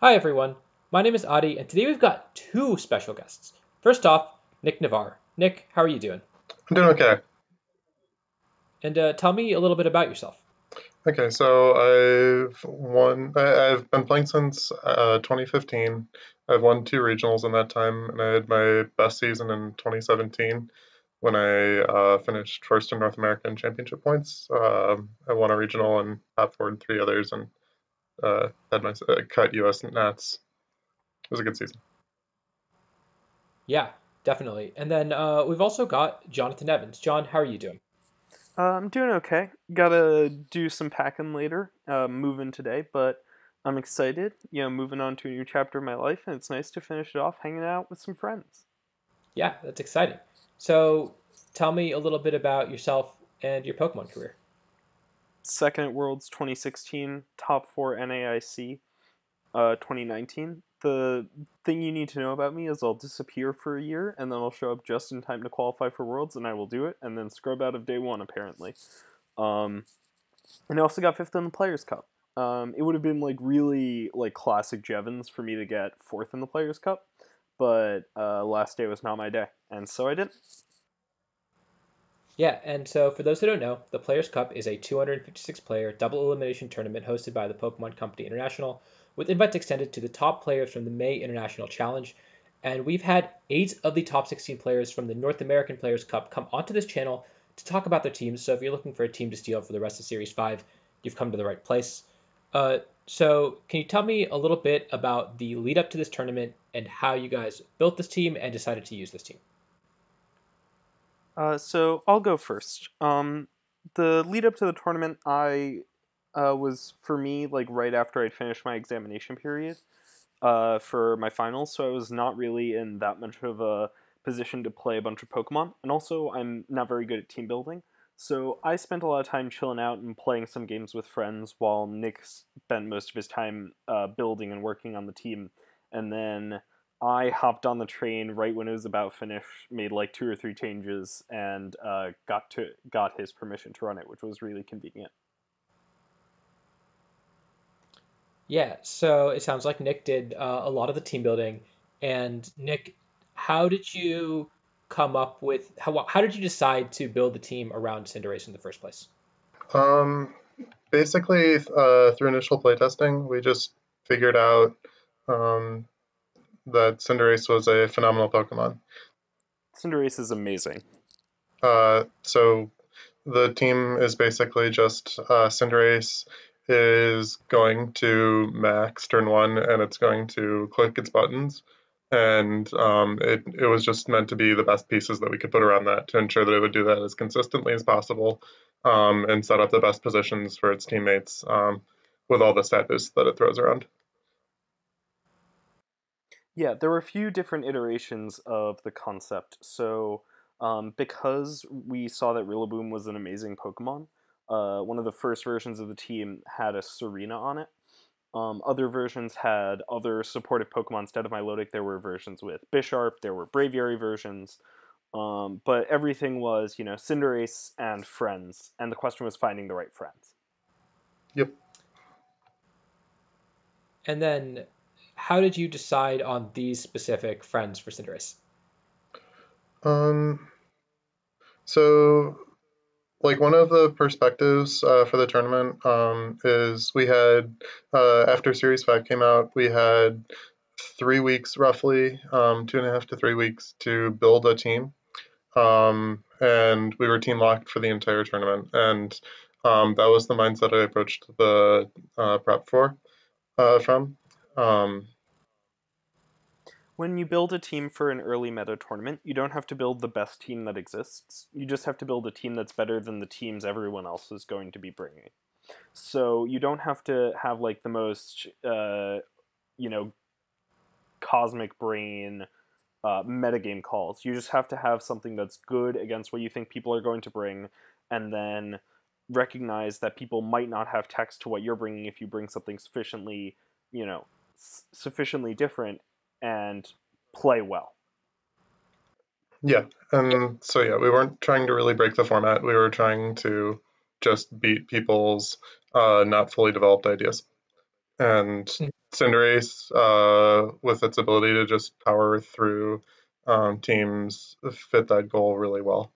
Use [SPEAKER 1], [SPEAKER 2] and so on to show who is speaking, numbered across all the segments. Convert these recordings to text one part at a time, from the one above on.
[SPEAKER 1] Hi everyone, my name is Adi, and today we've got two special guests. First off, Nick Navarre. Nick, how are you doing?
[SPEAKER 2] I'm doing okay.
[SPEAKER 1] And tell me a little bit about yourself.
[SPEAKER 2] Okay, so I've been playing since 2015. I've won two regionals in that time, and I had my best season in 2017 when I finished first in North American championship points. I won a regional and top four in three others, and had my cut US Nats. It was a good season.
[SPEAKER 1] Yeah, definitely. And then we've also got Jonathan Evans. John, how are you doing?
[SPEAKER 3] I'm doing okay. Gotta do some packing later. Moving today, but I'm excited. Moving on to a new chapter of my life, and it's nice to finish it off hanging out with some friends.
[SPEAKER 1] Yeah, that's exciting. So tell me a little bit about yourself and your Pokemon career.
[SPEAKER 3] Second at Worlds 2016, top four NAIC 2019. The thing you need to know about me is I'll disappear for a year, and then I'll show up just in time to qualify for Worlds, and I will do it, and then scrub out of day one apparently. Um, And I also got fifth in the Players Cup. It would have been like really like classic Jevons for me to get fourth in the Players Cup, but last day was not my day, and so I didn't.
[SPEAKER 1] Yeah, and so for those who don't know, the Players' Cup is a 256-player double elimination tournament hosted by the Pokemon Company International, with invites extended to the top players from the May International Challenge. And we've had 8 of the top 16 players from the North American Players' Cup come onto this channel to talk about their teams. So if you're looking for a team to steal for the rest of Series 5, you've come to the right place. So can you tell me a little bit about the lead up to this tournament and how you guys built this team and decided to use this team?
[SPEAKER 3] So I'll go first. The lead up to the tournament, I was for me like right after I'd finished my examination period for my finals, so I was not really in that much of a position to play a bunch of Pokemon, and also I'm not very good at team building. So I spent a lot of time chilling out and playing some games with friends, while Nick spent most of his time building and working on the team. And then I hopped on the train right when it was about finished, made like two or three changes, and got his permission to run it, which was really convenient.
[SPEAKER 1] Yeah, so it sounds like Nick did a lot of the team building. And Nick, how did you come up with how did you decide to build the team around Cinderace in the first place?
[SPEAKER 2] Um, Basically, through initial playtesting, we just figured out um, that Cinderace was a phenomenal Pokemon.
[SPEAKER 3] Cinderace is amazing.
[SPEAKER 2] So the team is basically just Cinderace is going to max turn one and it's going to click its buttons. And it was just meant to be the best pieces that we could put around that to ensure that it would do that as consistently as possible and set up the best positions for its teammates with all the stat boosts that it throws around.
[SPEAKER 3] Yeah, there were a few different iterations of the concept. So, because we saw that Rillaboom was an amazing Pokemon, one of the first versions of the team had a Serena on it. Other versions had other supportive Pokemon instead of Milotic. There were versions with Bisharp, there were Braviary versions, but everything was, Cinderace and friends, and the question was finding the right friends.
[SPEAKER 2] Yep.
[SPEAKER 1] And then how did you decide on these specific friends for Cinderace?
[SPEAKER 2] Um, so like one of the perspectives for the tournament is we had after Series 5 came out, we had 3 weeks roughly, 2.5 to 3 weeks to build a team, and we were team locked for the entire tournament, and that was the mindset I approached the prep for from. Um,
[SPEAKER 3] When you build a team for an early meta tournament, you don't have to build the best team that exists. You just have to build a team that's better than the teams everyone else is going to be bringing. So you don't have to have like the most, you know, cosmic brain metagame calls. You just have to have something that's good against what you think people are going to bring, and then recognize that people might not have text to what you're bringing if you bring something sufficiently, sufficiently different, and play well.
[SPEAKER 2] yeah, and so yeah, we weren't trying to really break the format. We were trying to just beat people's not fully developed ideas. And Cinderace, with its ability to just power through teams, fit that goal really well.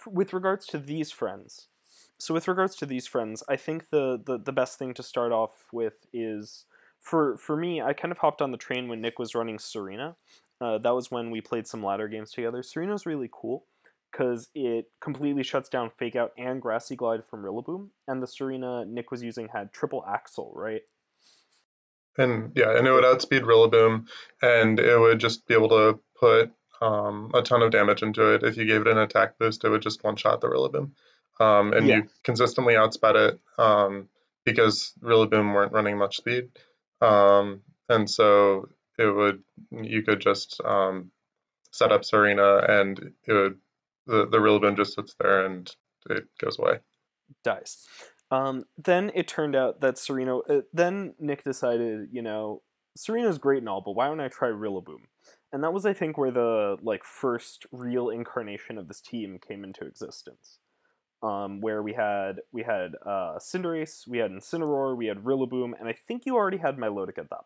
[SPEAKER 3] With regards to these friends, I think the best thing to start off with is for me. I kind of hopped on the train when Nick was running Serena. That was when we played some ladder games together. Serena's really cool because it completely shuts down Fake Out and Grassy Glide from Rillaboom, and the Serena Nick was using had triple Axle, right?
[SPEAKER 2] And yeah, and it would outspeed Rillaboom, and it would just be able to put a ton of damage into it. If you gave it an attack boost, it would just one shot the Rillaboom. And
[SPEAKER 3] Yeah,
[SPEAKER 2] you consistently outsped it because Rillaboom weren't running much speed. And so you could just set up Serena, and the Rillaboom just sits there and it goes away.
[SPEAKER 3] dies. Then it turned out that Serena. Then Nick decided, Serena's great and all, but why don't I try Rillaboom? And that was, I think, where the first real incarnation of this team came into existence. Where we had Cinderace, we had Incineroar, we had Rillaboom, and I think you already had Milotic at that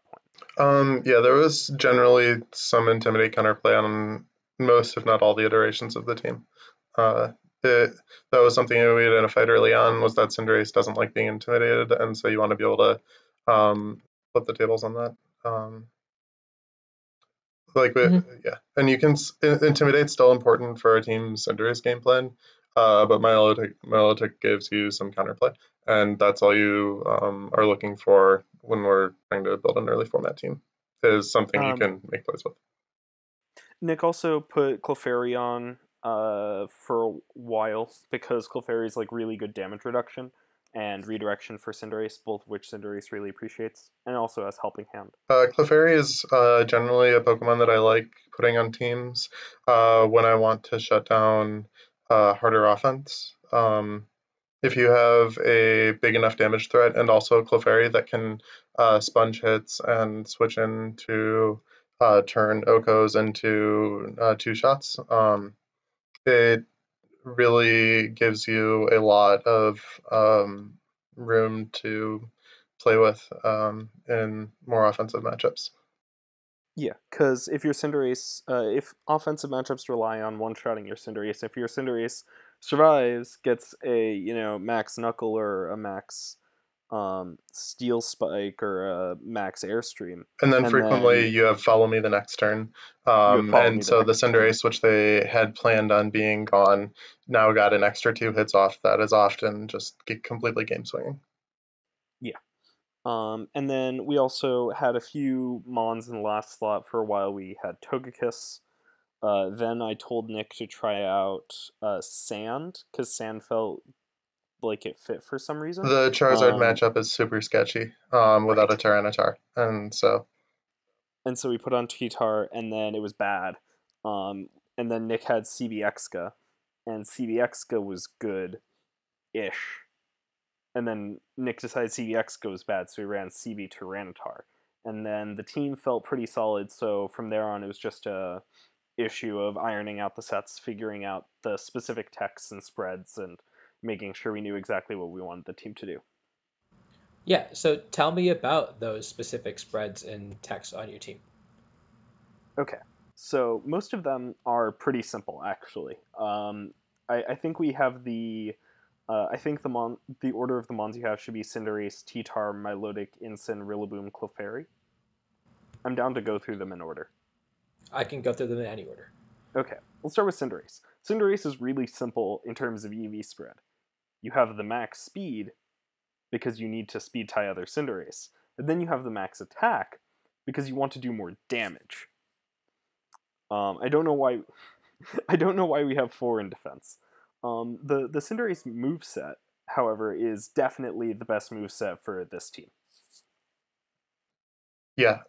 [SPEAKER 3] point.
[SPEAKER 2] Yeah, there was generally some Intimidate counterplay on most, if not all, the iterations of the team. Uh, that was something that we identified early on, was that Cinderace doesn't like being intimidated, and so you want to be able to flip the tables on that. Yeah, and you can Intimidate's still important for a team's Cinderace game plan, but Milotic gives you some counterplay, and that's all you are looking for when we're trying to build an early format team, is something you
[SPEAKER 3] Um,
[SPEAKER 2] can make plays with.
[SPEAKER 3] Nick also put Clefairy on for a while because Clefairy is really good damage reduction and redirection for Cinderace, both of which Cinderace really appreciates, and also as Helping Hand.
[SPEAKER 2] Clefairy is generally a Pokemon that I like putting on teams when I want to shut down harder offense. If you have a big enough damage threat and also Clefairy that can sponge hits and switch into turn Okos into two shots, it really gives you a lot of room to play with in more offensive matchups.
[SPEAKER 3] Yeah, because if your Cinderace, if offensive matchups rely on one-shotting your Cinderace, if your Cinderace survives, gets a max Knuckle or a max Steel Spike or a max Airstream,
[SPEAKER 2] And then
[SPEAKER 3] and
[SPEAKER 2] frequently
[SPEAKER 3] then
[SPEAKER 2] you have follow me the next turn.
[SPEAKER 3] you have Follow Me
[SPEAKER 2] And
[SPEAKER 3] the
[SPEAKER 2] so the
[SPEAKER 3] next turn.
[SPEAKER 2] Cinderace, which they had planned on being gone, now got an extra two hits off that is often just completely game swinging.
[SPEAKER 3] Yeah. And then we also had a few Mons in the last slot. For a while we had Togekiss. Then I told Nick to try out Sand, because Sand felt like it fit for some reason.
[SPEAKER 2] The Charizard
[SPEAKER 3] Um,
[SPEAKER 2] matchup is super sketchy without a
[SPEAKER 3] right.
[SPEAKER 2] Tyranitar. And so
[SPEAKER 3] And so we put on Titar, and then it was bad. And then Nick had CBXka, and CBXka was good-ish. And then Nick decided CBXka was bad, so he ran CB Tyranitar. And then the team felt pretty solid, so from there on it was just a issue of ironing out the sets, figuring out the specific texts and spreads, and making sure we knew exactly what we wanted the team to do.
[SPEAKER 1] Yeah, so tell me about those specific spreads and text on your team.
[SPEAKER 3] Okay, so most of them are pretty simple, actually. I think we have I think the order of the mons you have should be Cinderace, Titar, Milotic, Incin, Rillaboom, Clefairy. I'm down to go through them in order.
[SPEAKER 1] I can go through them in any order.
[SPEAKER 3] Okay, we'll start with Cinderace. Cinderace is really simple in terms of EV spread. You have the max speed because you need to speed tie other Cinderace, and then you have the max attack because you want to do more damage. I don't know why. I don't know why we have 4 in defense. The Cinderace moveset, however, is definitely the best moveset for this team.
[SPEAKER 2] yeah,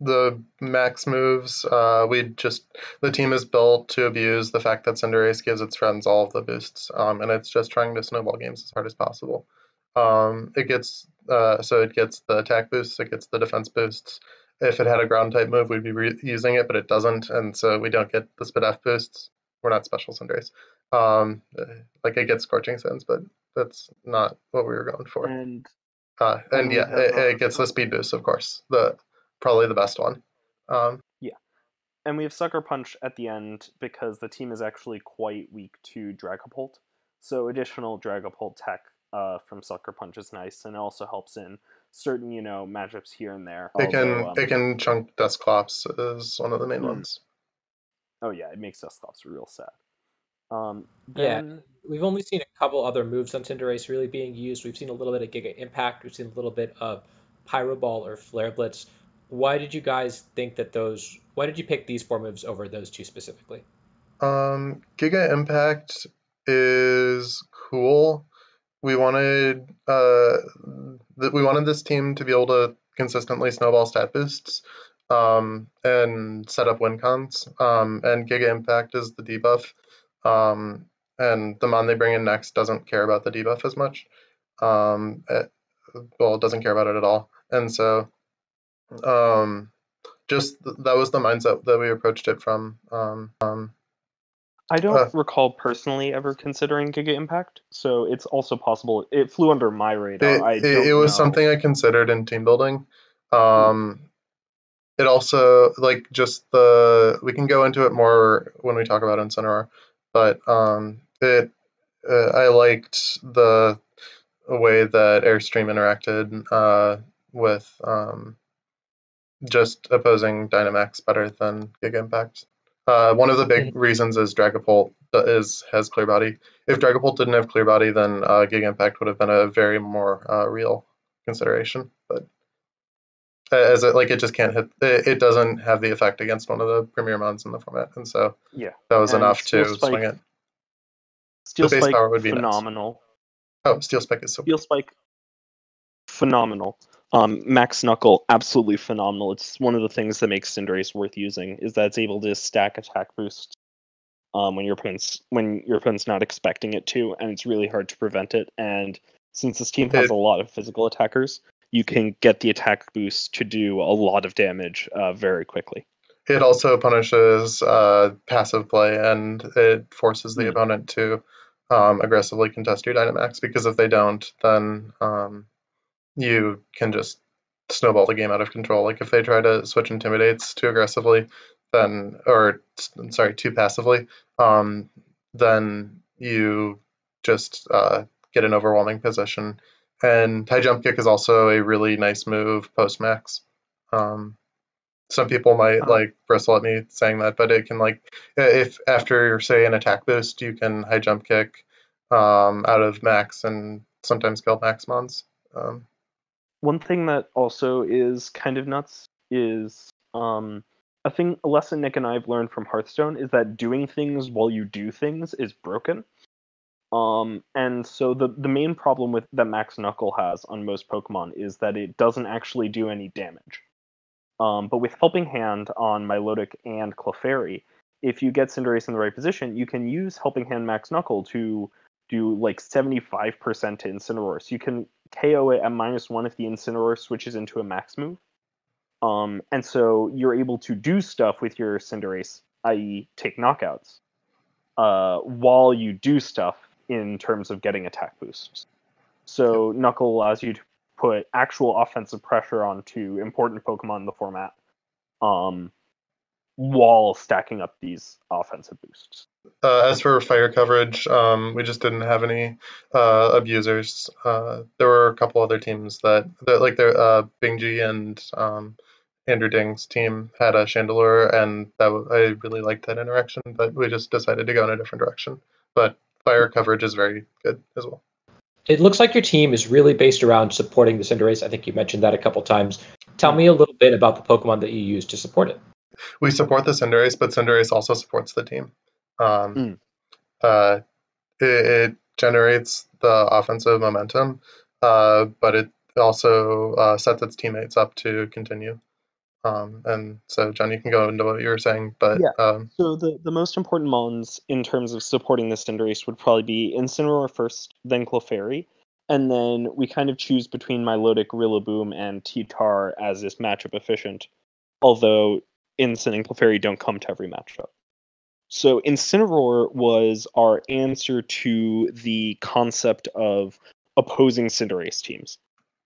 [SPEAKER 2] the max moves, the team is built to abuse the fact that Cinderace gives its friends all of the boosts, and it's just trying to snowball games as hard as possible. It gets the attack boosts, it gets the defense boosts. If it had a ground type move, we'd be using it, but it doesn't, and so we don't get the speed F boosts. We're not special Cinderace. Like it gets Scorching Sands, but that's not what we were going for.
[SPEAKER 3] And
[SPEAKER 2] And yeah, it gets the speed boost, of course. Probably the best one.
[SPEAKER 3] Yeah. And we have Sucker Punch at the end because the team is actually quite weak to Dragapult. So additional Dragapult tech from Sucker Punch is nice, and it also helps in certain, matchups here and there.
[SPEAKER 2] It can chunk Dusclops is one of the main ones.
[SPEAKER 3] Oh yeah, it makes Dusclops real sad.
[SPEAKER 1] Yeah, we've only seen a couple other moves on Cinderace really being used. We've seen a little bit of Giga Impact. We've seen a little bit of Pyro Ball or Flare Blitz. Why did you guys think that those? Why did you pick these four moves over those two specifically?
[SPEAKER 2] Giga Impact is cool. We wanted this team to be able to consistently snowball stat boosts and set up win cons. And Giga Impact is the debuff. And the mon they bring in next doesn't care about the debuff as much. It doesn't care about it at all. And so that was the mindset that we approached it from.
[SPEAKER 3] I don't recall personally ever considering Giga Impact, so it's also possible it flew under my radar.
[SPEAKER 2] It was something I considered in team building. It also we can go into it more when we talk about Incineroar, but I liked the way that Airstream interacted with just opposing Dynamax better than Giga Impact. One of the big reasons is Dragapult has Clear Body. If Dragapult didn't have Clear Body, then Giga Impact would have been a very more real consideration. But as it just can't hit. It doesn't have the effect against one of the premier mons in the format, and so that was enough to swing it.
[SPEAKER 3] Steel Spike power would be phenomenal.
[SPEAKER 2] Nice. Oh, Steel Spike is so.
[SPEAKER 3] Steel Spike, phenomenal. Max Knuckle, absolutely phenomenal. It's one of the things that makes Cinderace worth using, is that it's able to stack attack boosts when your opponent's not expecting it to, and it's really hard to prevent it. And since this team has a lot of physical attackers, you can get the attack boost to do a lot of damage very quickly.
[SPEAKER 2] It also punishes passive play, and it forces the opponent to aggressively contest your Dynamax, because if they don't, then you can just snowball the game out of control. Like if they try to switch Intimidates too aggressively, too passively, then you just get an overwhelming position. And High Jump Kick is also a really nice move post max. Some people might bristle at me saying that, but it can if after say an attack boost, you can High Jump Kick out of max and sometimes kill max mons.
[SPEAKER 3] One thing that also is kind of nuts is a lesson Nick and I have learned from Hearthstone is that doing things while you do things is broken. And so the main problem that Max Knuckle has on most Pokemon is that it doesn't actually do any damage. But with Helping Hand on Milotic and Clefairy, if you get Cinderace in the right position, you can use Helping Hand Max Knuckle to do 75% to Incineroar. So you can KO it at -1 if the Incineroar switches into a max move. And so you're able to do stuff with your Cinderace, i.e. take knockouts, while you do stuff in terms of getting attack boosts. So Knuckle allows you to put actual offensive pressure onto important Pokemon in the format, while stacking up these offensive boosts.
[SPEAKER 2] As for fire coverage, we just didn't have any abusers. There were a couple other teams that Bingji and Andrew Ding's team had a Chandelure, and I really liked that interaction, but we just decided to go in a different direction. But fire coverage is very good as well.
[SPEAKER 1] It looks like your team is really based around supporting the Cinderace. I think you mentioned that a couple times. Tell me a little bit about the Pokemon that you use to support it.
[SPEAKER 2] We support the Cinderace, but Cinderace also supports the team. It generates the offensive momentum, but it also sets its teammates up to continue. And so, John, you can go into what you were saying, but
[SPEAKER 3] so the most important mons in terms of supporting the Cinderace would probably be Incineroar first, then Clefairy, and then we kind of choose between Milotic, Rillaboom, and T-Tar as is matchup efficient, although Incin and Clefairy don't come to every matchup. So Incineroar was our answer to the concept of opposing Cinderace teams.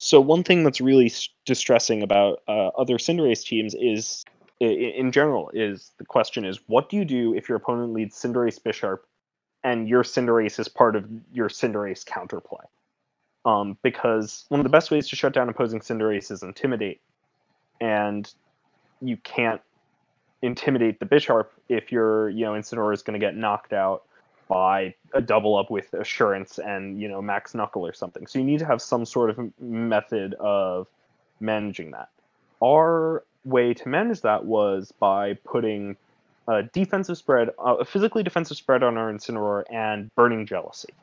[SPEAKER 3] So one thing that's really distressing about other Cinderace teams is, in general, is the question is, what do you do if your opponent leads Cinderace Bisharp and your Cinderace is part of your Cinderace counterplay? Because one of the best ways to shut down opposing Cinderace is Intimidate, and you can't intimidate the Bisharp if your Incineroar is going to get knocked out by a double up with Assurance and Max Knuckle or something. So you need to have some sort of method of managing that. Our way to manage that was by putting a defensive spread, a physically defensive spread on our Incineroar and Burning Jealousy.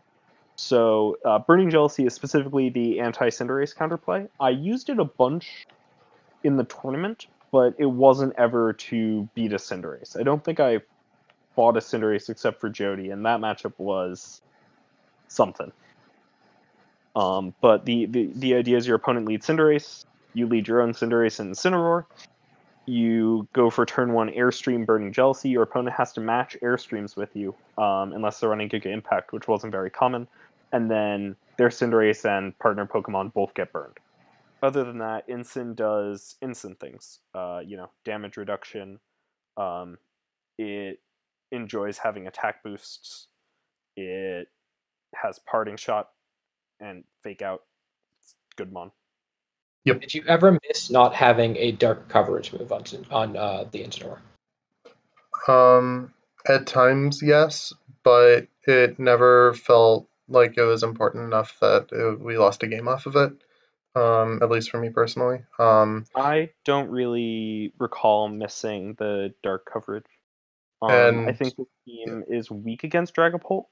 [SPEAKER 3] So Burning Jealousy is specifically the anti-Cinderace counterplay. I used it a bunch in the tournament, but it wasn't ever to beat a Cinderace. I don't think I fought a Cinderace except for Jody, and that matchup was something. But the idea is your opponent leads Cinderace, you lead your own Cinderace and Incineroar, you go for turn 1 Airstream Burning Jealousy, your opponent has to match Airstreams with you, unless they're running Giga Impact, which wasn't very common, and then their Cinderace and partner Pokemon both get burned. Other than that, Incin does Incin things. Damage reduction. It enjoys having attack boosts. It has Parting Shot and Fake Out. It's good mon.
[SPEAKER 2] Yep.
[SPEAKER 1] Did you ever miss not having a dark coverage move on the Incineroar?
[SPEAKER 2] At times, yes, but it never felt like it was important enough that we lost a game off of it. At least for me personally.
[SPEAKER 3] I don't really recall missing the dark coverage. I think the team is weak against Dragapult,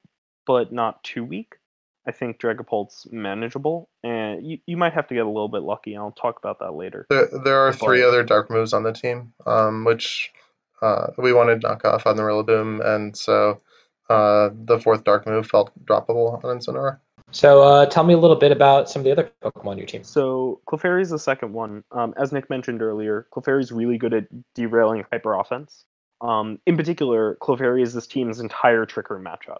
[SPEAKER 3] but not too weak. I think Dragapult's manageable, and you might have to get a little bit lucky, and I'll talk about that later.
[SPEAKER 2] There are 3 other dark moves on the team, which we wanted to knock off on the Rillaboom, and so the 4th dark move felt droppable on Incineroar.
[SPEAKER 1] So tell me a little bit about some of the other Pokemon on your team.
[SPEAKER 3] So Clefairy is the second one. As Nick mentioned earlier, Clefairy is really good at derailing hyper offense. In particular, Clefairy is this team's entire Trick Room matchup.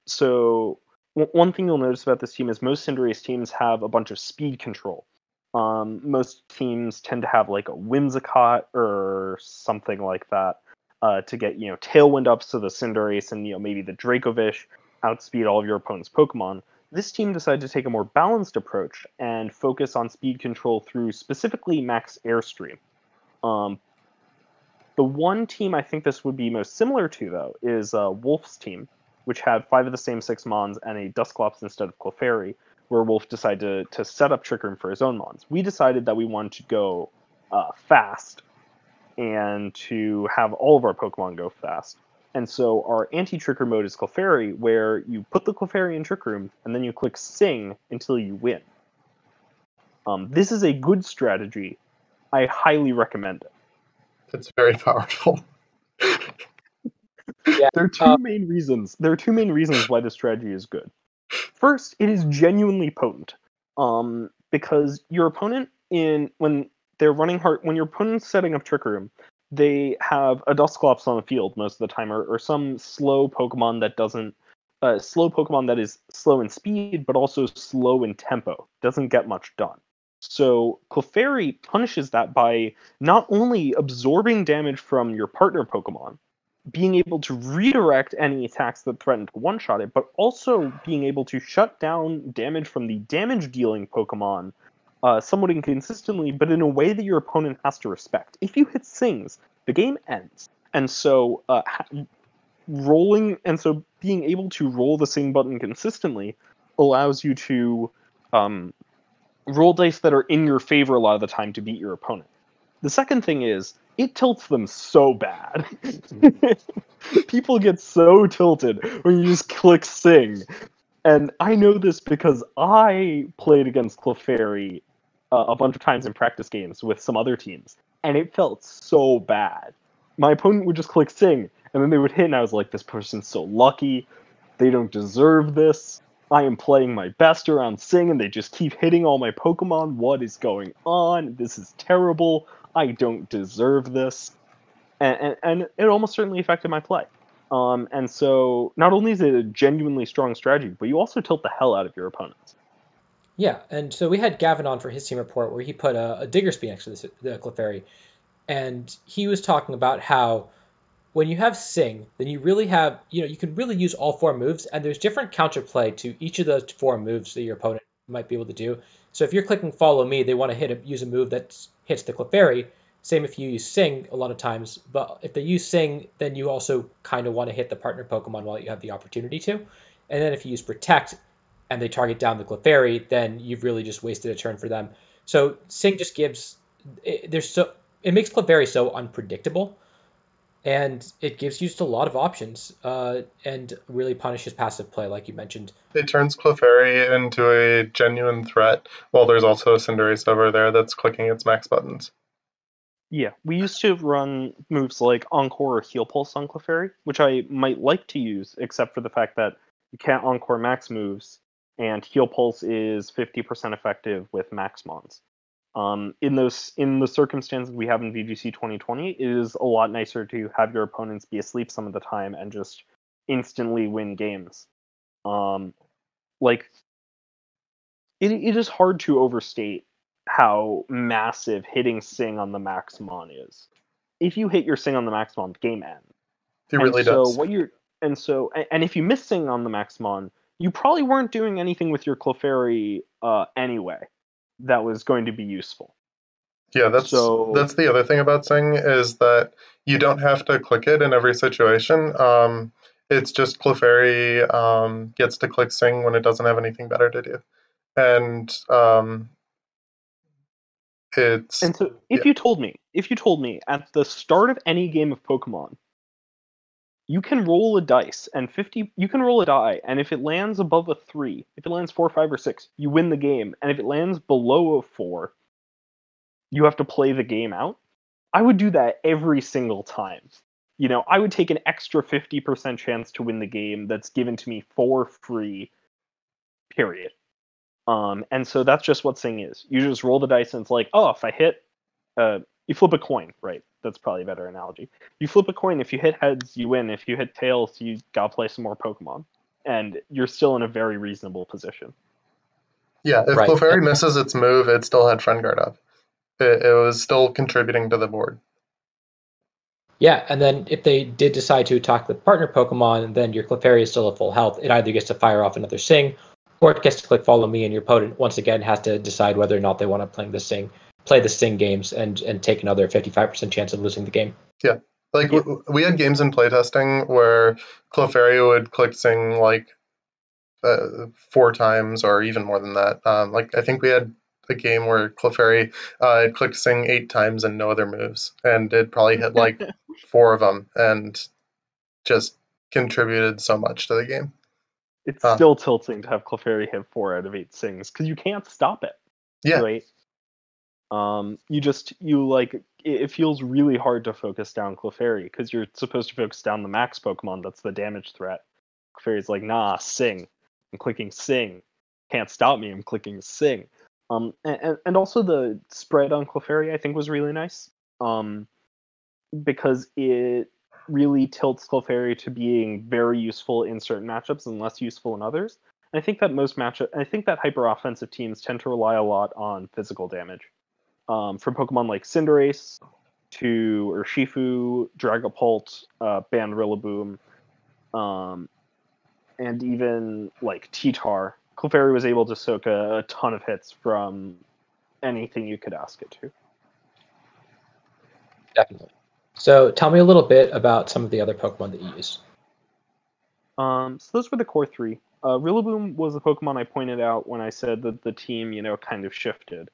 [SPEAKER 3] So one thing you'll notice about this team is most Cinderace teams have a bunch of speed control. Most teams tend to have like a Whimsicott or something like that to get Tailwind ups to the Cinderace and maybe the Dracovish, outspeed all of your opponent's Pokemon. This team decided to take a more balanced approach and focus on speed control through specifically Max Airstream. The one team I think this would be most similar to, though, is Wolf's team, which had 5 of the same 6 Mons and a Dusclops instead of Clefairy, where Wolf decided to set up Trick Room for his own Mons. We decided that we wanted to go fast and to have all of our Pokemon go fast. And so our anti-Trick Room mode is Clefairy, where you put the Clefairy in Trick Room, and then you click Sing until you win. This is a good strategy. I highly recommend it.
[SPEAKER 2] It's very powerful.
[SPEAKER 1] Yeah.
[SPEAKER 3] There are two main reasons. There are 2 main reasons why this strategy is good. First, it is genuinely potent. Because your opponent when your opponent's setting up Trick Room, they have a Dusclops on the field most of the time, or some slow Pokemon that is slow in speed, but also slow in tempo. Doesn't get much done. So Clefairy punishes that by not only absorbing damage from your partner Pokemon, being able to redirect any attacks that threaten to one-shot it, but also being able to shut down damage from the damage-dealing Pokemon somewhat inconsistently, but in a way that your opponent has to respect. If you hit Sings, the game ends. And so being able to roll the Sing button consistently allows you to roll dice that are in your favor a lot of the time to beat your opponent. The second thing is, it tilts them so bad. People get so tilted when you just click Sing. And I know this because I played against Clefairy a bunch of times in practice games with some other teams, and it felt so bad. My opponent would just click Sing, and then they would hit, and I was like, this person's so lucky. They don't deserve this. I am playing my best around Sing, and they just keep hitting all my Pokemon. What is going on? This is terrible. I don't deserve this. And it almost certainly affected my play. And so, not only is it a genuinely strong strategy, but you also tilt the hell out of your opponents.
[SPEAKER 1] Yeah, and so we had Gavin on for his team report where he put a Diggersby next to the Clefairy, and he was talking about how when you have Sing, then you really have, you can really use all four moves, and there's different counterplay to each of those four moves that your opponent might be able to do. So if you're clicking Follow Me, they want to use a move that hits the Clefairy. Same if you use Sing a lot of times, but if they use Sing, then you also kind of want to hit the partner Pokemon while you have the opportunity to. And then if you use Protect and they target down the Clefairy, then you've really just wasted a turn for them. So Sing just gives it makes Clefairy so unpredictable, and it gives you just a lot of options, and really punishes passive play, like you mentioned.
[SPEAKER 2] It turns Clefairy into a genuine threat, while there's also a Cinderace over there that's clicking its max buttons.
[SPEAKER 3] Yeah, we used to run moves like Encore or Heal Pulse on Clefairy, which I might like to use, except for the fact that you can't Encore max moves, and Heal Pulse is 50% effective with max mons. In the circumstances we have in VGC 2020, it is a lot nicer to have your opponents be asleep some of the time and just instantly win games. Like it is hard to overstate how massive hitting Sing on the Maximon is. If you hit your Sing on the Maximon, game ends.
[SPEAKER 2] He
[SPEAKER 3] And
[SPEAKER 2] really
[SPEAKER 3] so
[SPEAKER 2] does.
[SPEAKER 3] if you miss Sing on the Maximon, you probably weren't doing anything with your Clefairy anyway that was going to be useful.
[SPEAKER 2] Yeah,
[SPEAKER 3] So
[SPEAKER 2] that's the other thing about Sing is that you don't have to click it in every situation. It's just Clefairy gets to click Sing when it doesn't have anything better to do, and it's
[SPEAKER 3] and so
[SPEAKER 2] yeah,
[SPEAKER 3] if you told me at the start of any game of Pokemon, you can roll a dice and you can roll a die, and if it lands above a 3, if it lands 4, 5, or 6, you win the game, and if it lands below a 4, you have to play the game out. I would do that every single time. I would take an extra 50% chance to win the game that's given to me for free, period. And so that's just what Sing is. You just roll the dice and it's like, oh, if I hit, you flip a coin, right? That's probably a better analogy. You flip a coin. If you hit heads, you win. If you hit tails, you gotta play some more Pokemon, and you're still in a very reasonable position.
[SPEAKER 2] yeah. If
[SPEAKER 1] Right.
[SPEAKER 2] Clefairy misses its move, it still had Friend Guard up. It was still contributing to the board.
[SPEAKER 1] Yeah, and then if they did decide to attack the partner Pokemon, then your Clefairy is still at full health. It either gets to fire off another Sing, or it gets to click Follow Me, and your opponent once again has to decide whether or not they want to play the Sing games, and take another 55% chance of losing the game.
[SPEAKER 2] Yeah, like
[SPEAKER 3] Yeah.
[SPEAKER 2] we had games in playtesting where Clefairy would click Sing like 4 times or even more than that. Like I think we had a game where Clefairy clicked Sing 8 times and no other moves, and it probably hit like 4 of them and just contributed so much to the game.
[SPEAKER 3] It's
[SPEAKER 2] Uh,
[SPEAKER 3] still tilting to have Clefairy hit 4 out of 8 Sings because you can't stop it,
[SPEAKER 2] yeah,
[SPEAKER 3] right? It feels really hard to focus down Clefairy because you're supposed to focus down the max Pokemon that's the damage threat. Clefairy's like, nah, Sing. I'm clicking Sing. Can't stop me. I'm clicking Sing. And also the spread on Clefairy I think was really nice. Because it really tilts Clefairy to being very useful in certain matchups and less useful in others. And I think that hyper offensive teams tend to rely a lot on physical damage. From Pokemon like Cinderace to Urshifu, Dragapult, Band Rillaboom, and even like T-Tar, Clefairy was able to soak a ton of hits from anything you could ask it to.
[SPEAKER 1] Definitely. So tell me a little bit about some of the other Pokemon that you use.
[SPEAKER 3] So those were the core 3. Rillaboom was the Pokemon I pointed out when I said that the team, kind of shifted.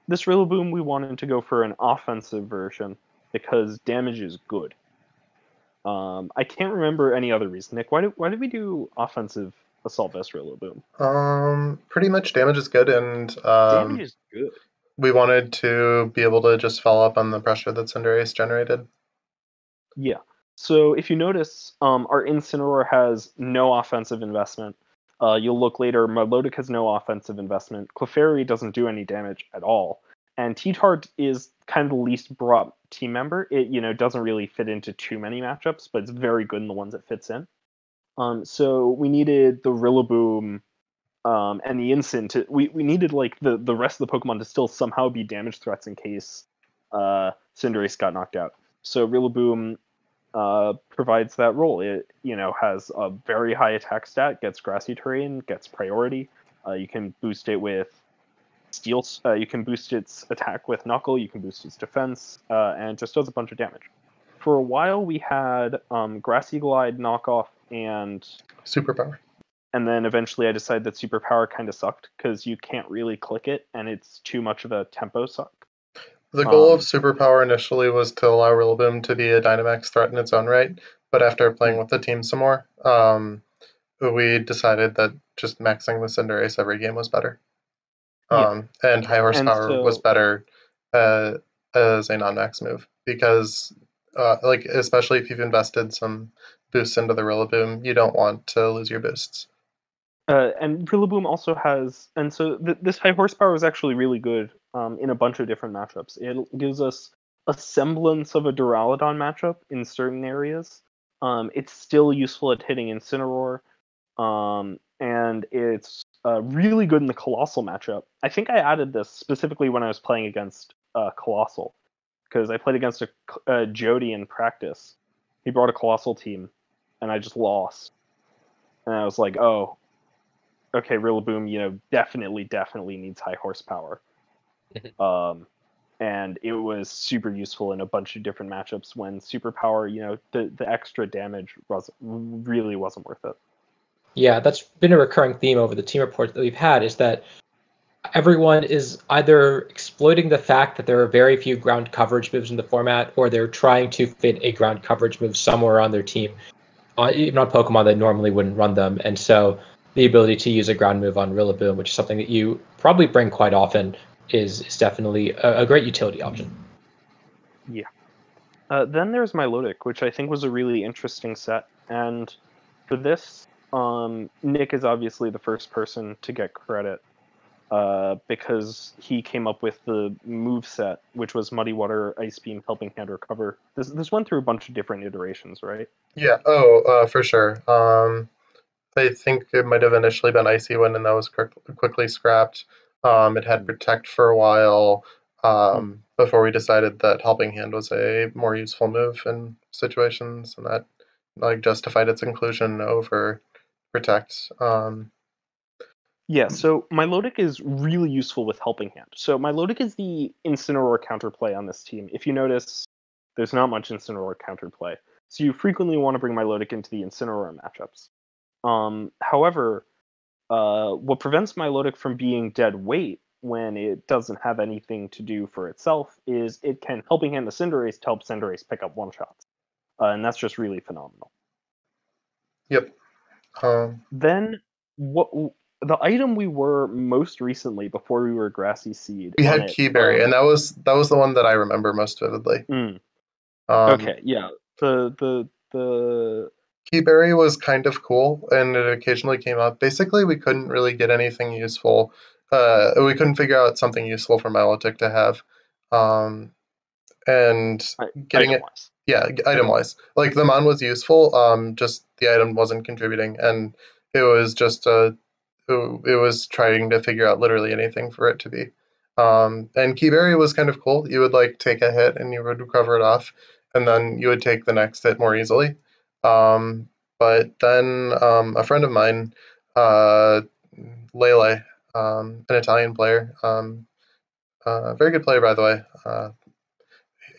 [SPEAKER 3] This Rillaboom, we wanted to go for an offensive version because damage is good. I can't remember any other reason. Nick, why did we do offensive Assault Vest Rillaboom?
[SPEAKER 2] pretty much damage is good, and
[SPEAKER 3] Damage is good.
[SPEAKER 2] we wanted to be able to just follow up on the pressure that Cinderace generated.
[SPEAKER 3] Yeah. So if you notice, our Incineroar has no offensive investment. You'll look later, Milotic has no offensive investment. Clefairy doesn't do any damage at all. And T-Tar is kind of the least brought team member. It, doesn't really fit into too many matchups, but it's very good in the ones it fits in. So we needed the Rillaboom and the Incin to we needed like the rest of the Pokemon to still somehow be damage threats in case Cinderace got knocked out. So Rillaboom provides that role. It has a very high attack stat, gets grassy terrain, gets priority. You can boost it with Steel. You can boost its attack with Knuckle. You can boost its defense, and it just does a bunch of damage. For a while, we had Grassy Glide, Knockoff, and
[SPEAKER 2] Superpower.
[SPEAKER 3] And then eventually I decided that Superpower kind of sucked because you can't really click it, and it's too much of a tempo suck.
[SPEAKER 2] The goal of Superpower initially was to allow Rillaboom to be a Dynamax threat in its own right, but after playing with the team some more, we decided that just maxing with Cinderace every game was better. And high horsepower was better as a non-max move because, especially if you've invested some boosts into the Rillaboom, you don't want to lose your boosts.
[SPEAKER 3] And Rillaboom also has, and so this high horsepower is actually really good in a bunch of different matchups. It gives us a semblance of a Duraludon matchup in certain areas. It's still useful at hitting Incineroar, and it's really good in the Colossal matchup. I think I added this specifically when I was playing against Colossal, because I played against a Jody in practice. He brought a Colossal team, and I just lost. And I was like, oh, okay, Rillaboom, definitely needs high horsepower. And it was super useful in a bunch of different matchups when Superpower, the extra damage really wasn't worth it.
[SPEAKER 1] Yeah, that's been a recurring theme over the team reports that we've had, is that everyone is either exploiting the fact that there are very few ground coverage moves in the format, or they're trying to fit a ground coverage move somewhere on their team, even on Pokemon that normally wouldn't run them. And so the ability to use a ground move on Rillaboom, which is something that you probably bring quite often, is definitely a great utility option.
[SPEAKER 3] Yeah. Then there's Milotic, which I think was a really interesting set. And for this, Nick is obviously the first person to get credit because he came up with the move set, which was Muddy Water, Ice Beam, Helping Hand, Recover. This went through a bunch of different iterations, right?
[SPEAKER 2] Yeah, for sure. I think it might have initially been Icy Wind, and that was quickly scrapped. It had Protect for a while before we decided that Helping Hand was a more useful move in situations, and that justified its inclusion over Protect.
[SPEAKER 3] Yeah, so Milotic is really useful with Helping Hand. So Milotic is the Incineroar counterplay on this team. If you notice, there's not much Incineroar counterplay. So you frequently want to bring Milotic into the Incineroar matchups. However, what prevents Milotic from being dead weight when it doesn't have anything to do for itself is it can Helping Hand the Cinderace to help Cinderace pick up one-shots. And that's just really phenomenal.
[SPEAKER 2] Yep.
[SPEAKER 3] Then the item we were most recently before we were Grassy Seed.
[SPEAKER 2] We had Keyberry, and that was the one that I remember most vividly.
[SPEAKER 3] Okay, yeah. The
[SPEAKER 2] Keyberry was kind of cool, and it occasionally came up. Basically, we couldn't really get anything useful. We couldn't figure out something useful for Milotic to have, and getting it. Yeah, item-wise. Like, the Mon was useful, just the item wasn't contributing, and it was just it was trying to figure out literally anything for it to be. And Keyberry was kind of cool. You would, take a hit, and you would recover it off, and then you would take the next hit more easily. But then a friend of mine, Lele, an Italian player, very good player, by the way,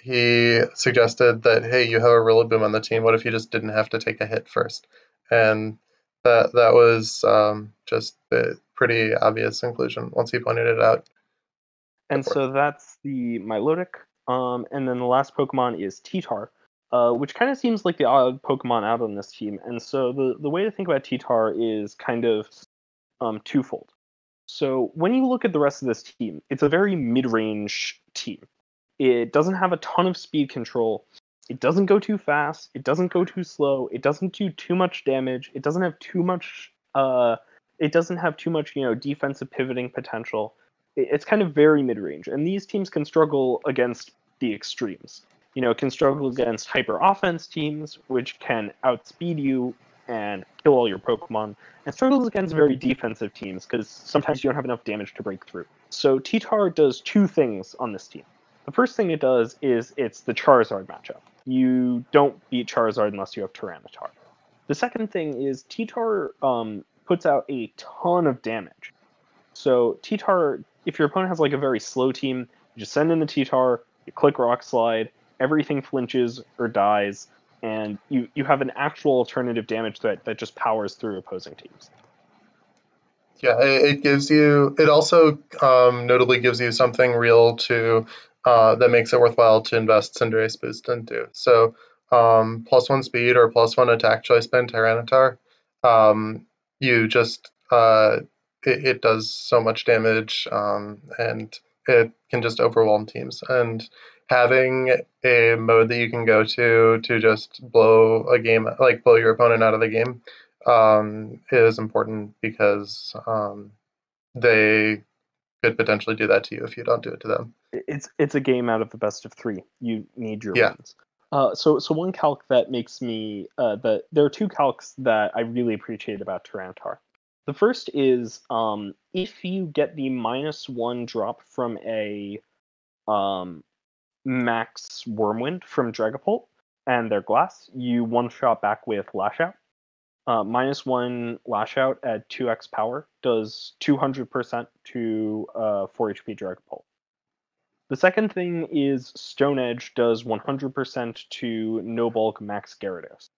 [SPEAKER 2] he suggested that, hey, you have a Rillaboom on the team. What if you just didn't have to take a hit first? And that was just a pretty obvious inclusion once he pointed it out.
[SPEAKER 3] And so that's the Milotic. And then the last Pokemon is Titar, which kind of seems like the odd Pokemon out on this team. And so the way to think about Titar is kind of twofold. So when you look at the rest of this team, it's a very mid-range team. It doesn't have a ton of speed control. It doesn't go too fast. It doesn't go too slow. It doesn't do too much damage. It doesn't have too much. Defensive pivoting potential. It's kind of very mid-range, and these teams can struggle against the extremes. Can struggle against hyper offense teams, which can outspeed you and kill all your Pokemon, and struggles against very defensive teams because sometimes you don't have enough damage to break through. So T-Tar does two things on this team. The first thing it does is it's the Charizard matchup. You don't beat Charizard unless you have Tyranitar. The second thing is T-Tar puts out a ton of damage. So T-Tar, if your opponent has like a very slow team, you just send in the T-Tar, you click Rock Slide, everything flinches or dies, and you have an actual alternative damage threat that just powers through opposing teams.
[SPEAKER 2] Yeah, it gives you. It also notably gives you something real to that makes it worthwhile to invest Cinderace boost into. So +1 speed or +1 attack choice by Tyranitar. You just it does so much damage, and it can just overwhelm teams. And having a mode that you can go to just blow a game, like blow your opponent out of the game, is important because they could potentially do that to you if you don't do it to them.
[SPEAKER 3] It's a game out of the best of three. You need your
[SPEAKER 2] Yeah.
[SPEAKER 3] wins. So one calc that makes me there are two calcs that I really appreciate about Tyranitar. The first is if you get the -1 drop from a max Wormwind from Dragapult and their Glass, you one-shot back with Lash Out. -1 Lash Out at 2x power does 200% to 4 HP Dragapult. The second thing is Stone Edge does 100% to no bulk max Gyarados.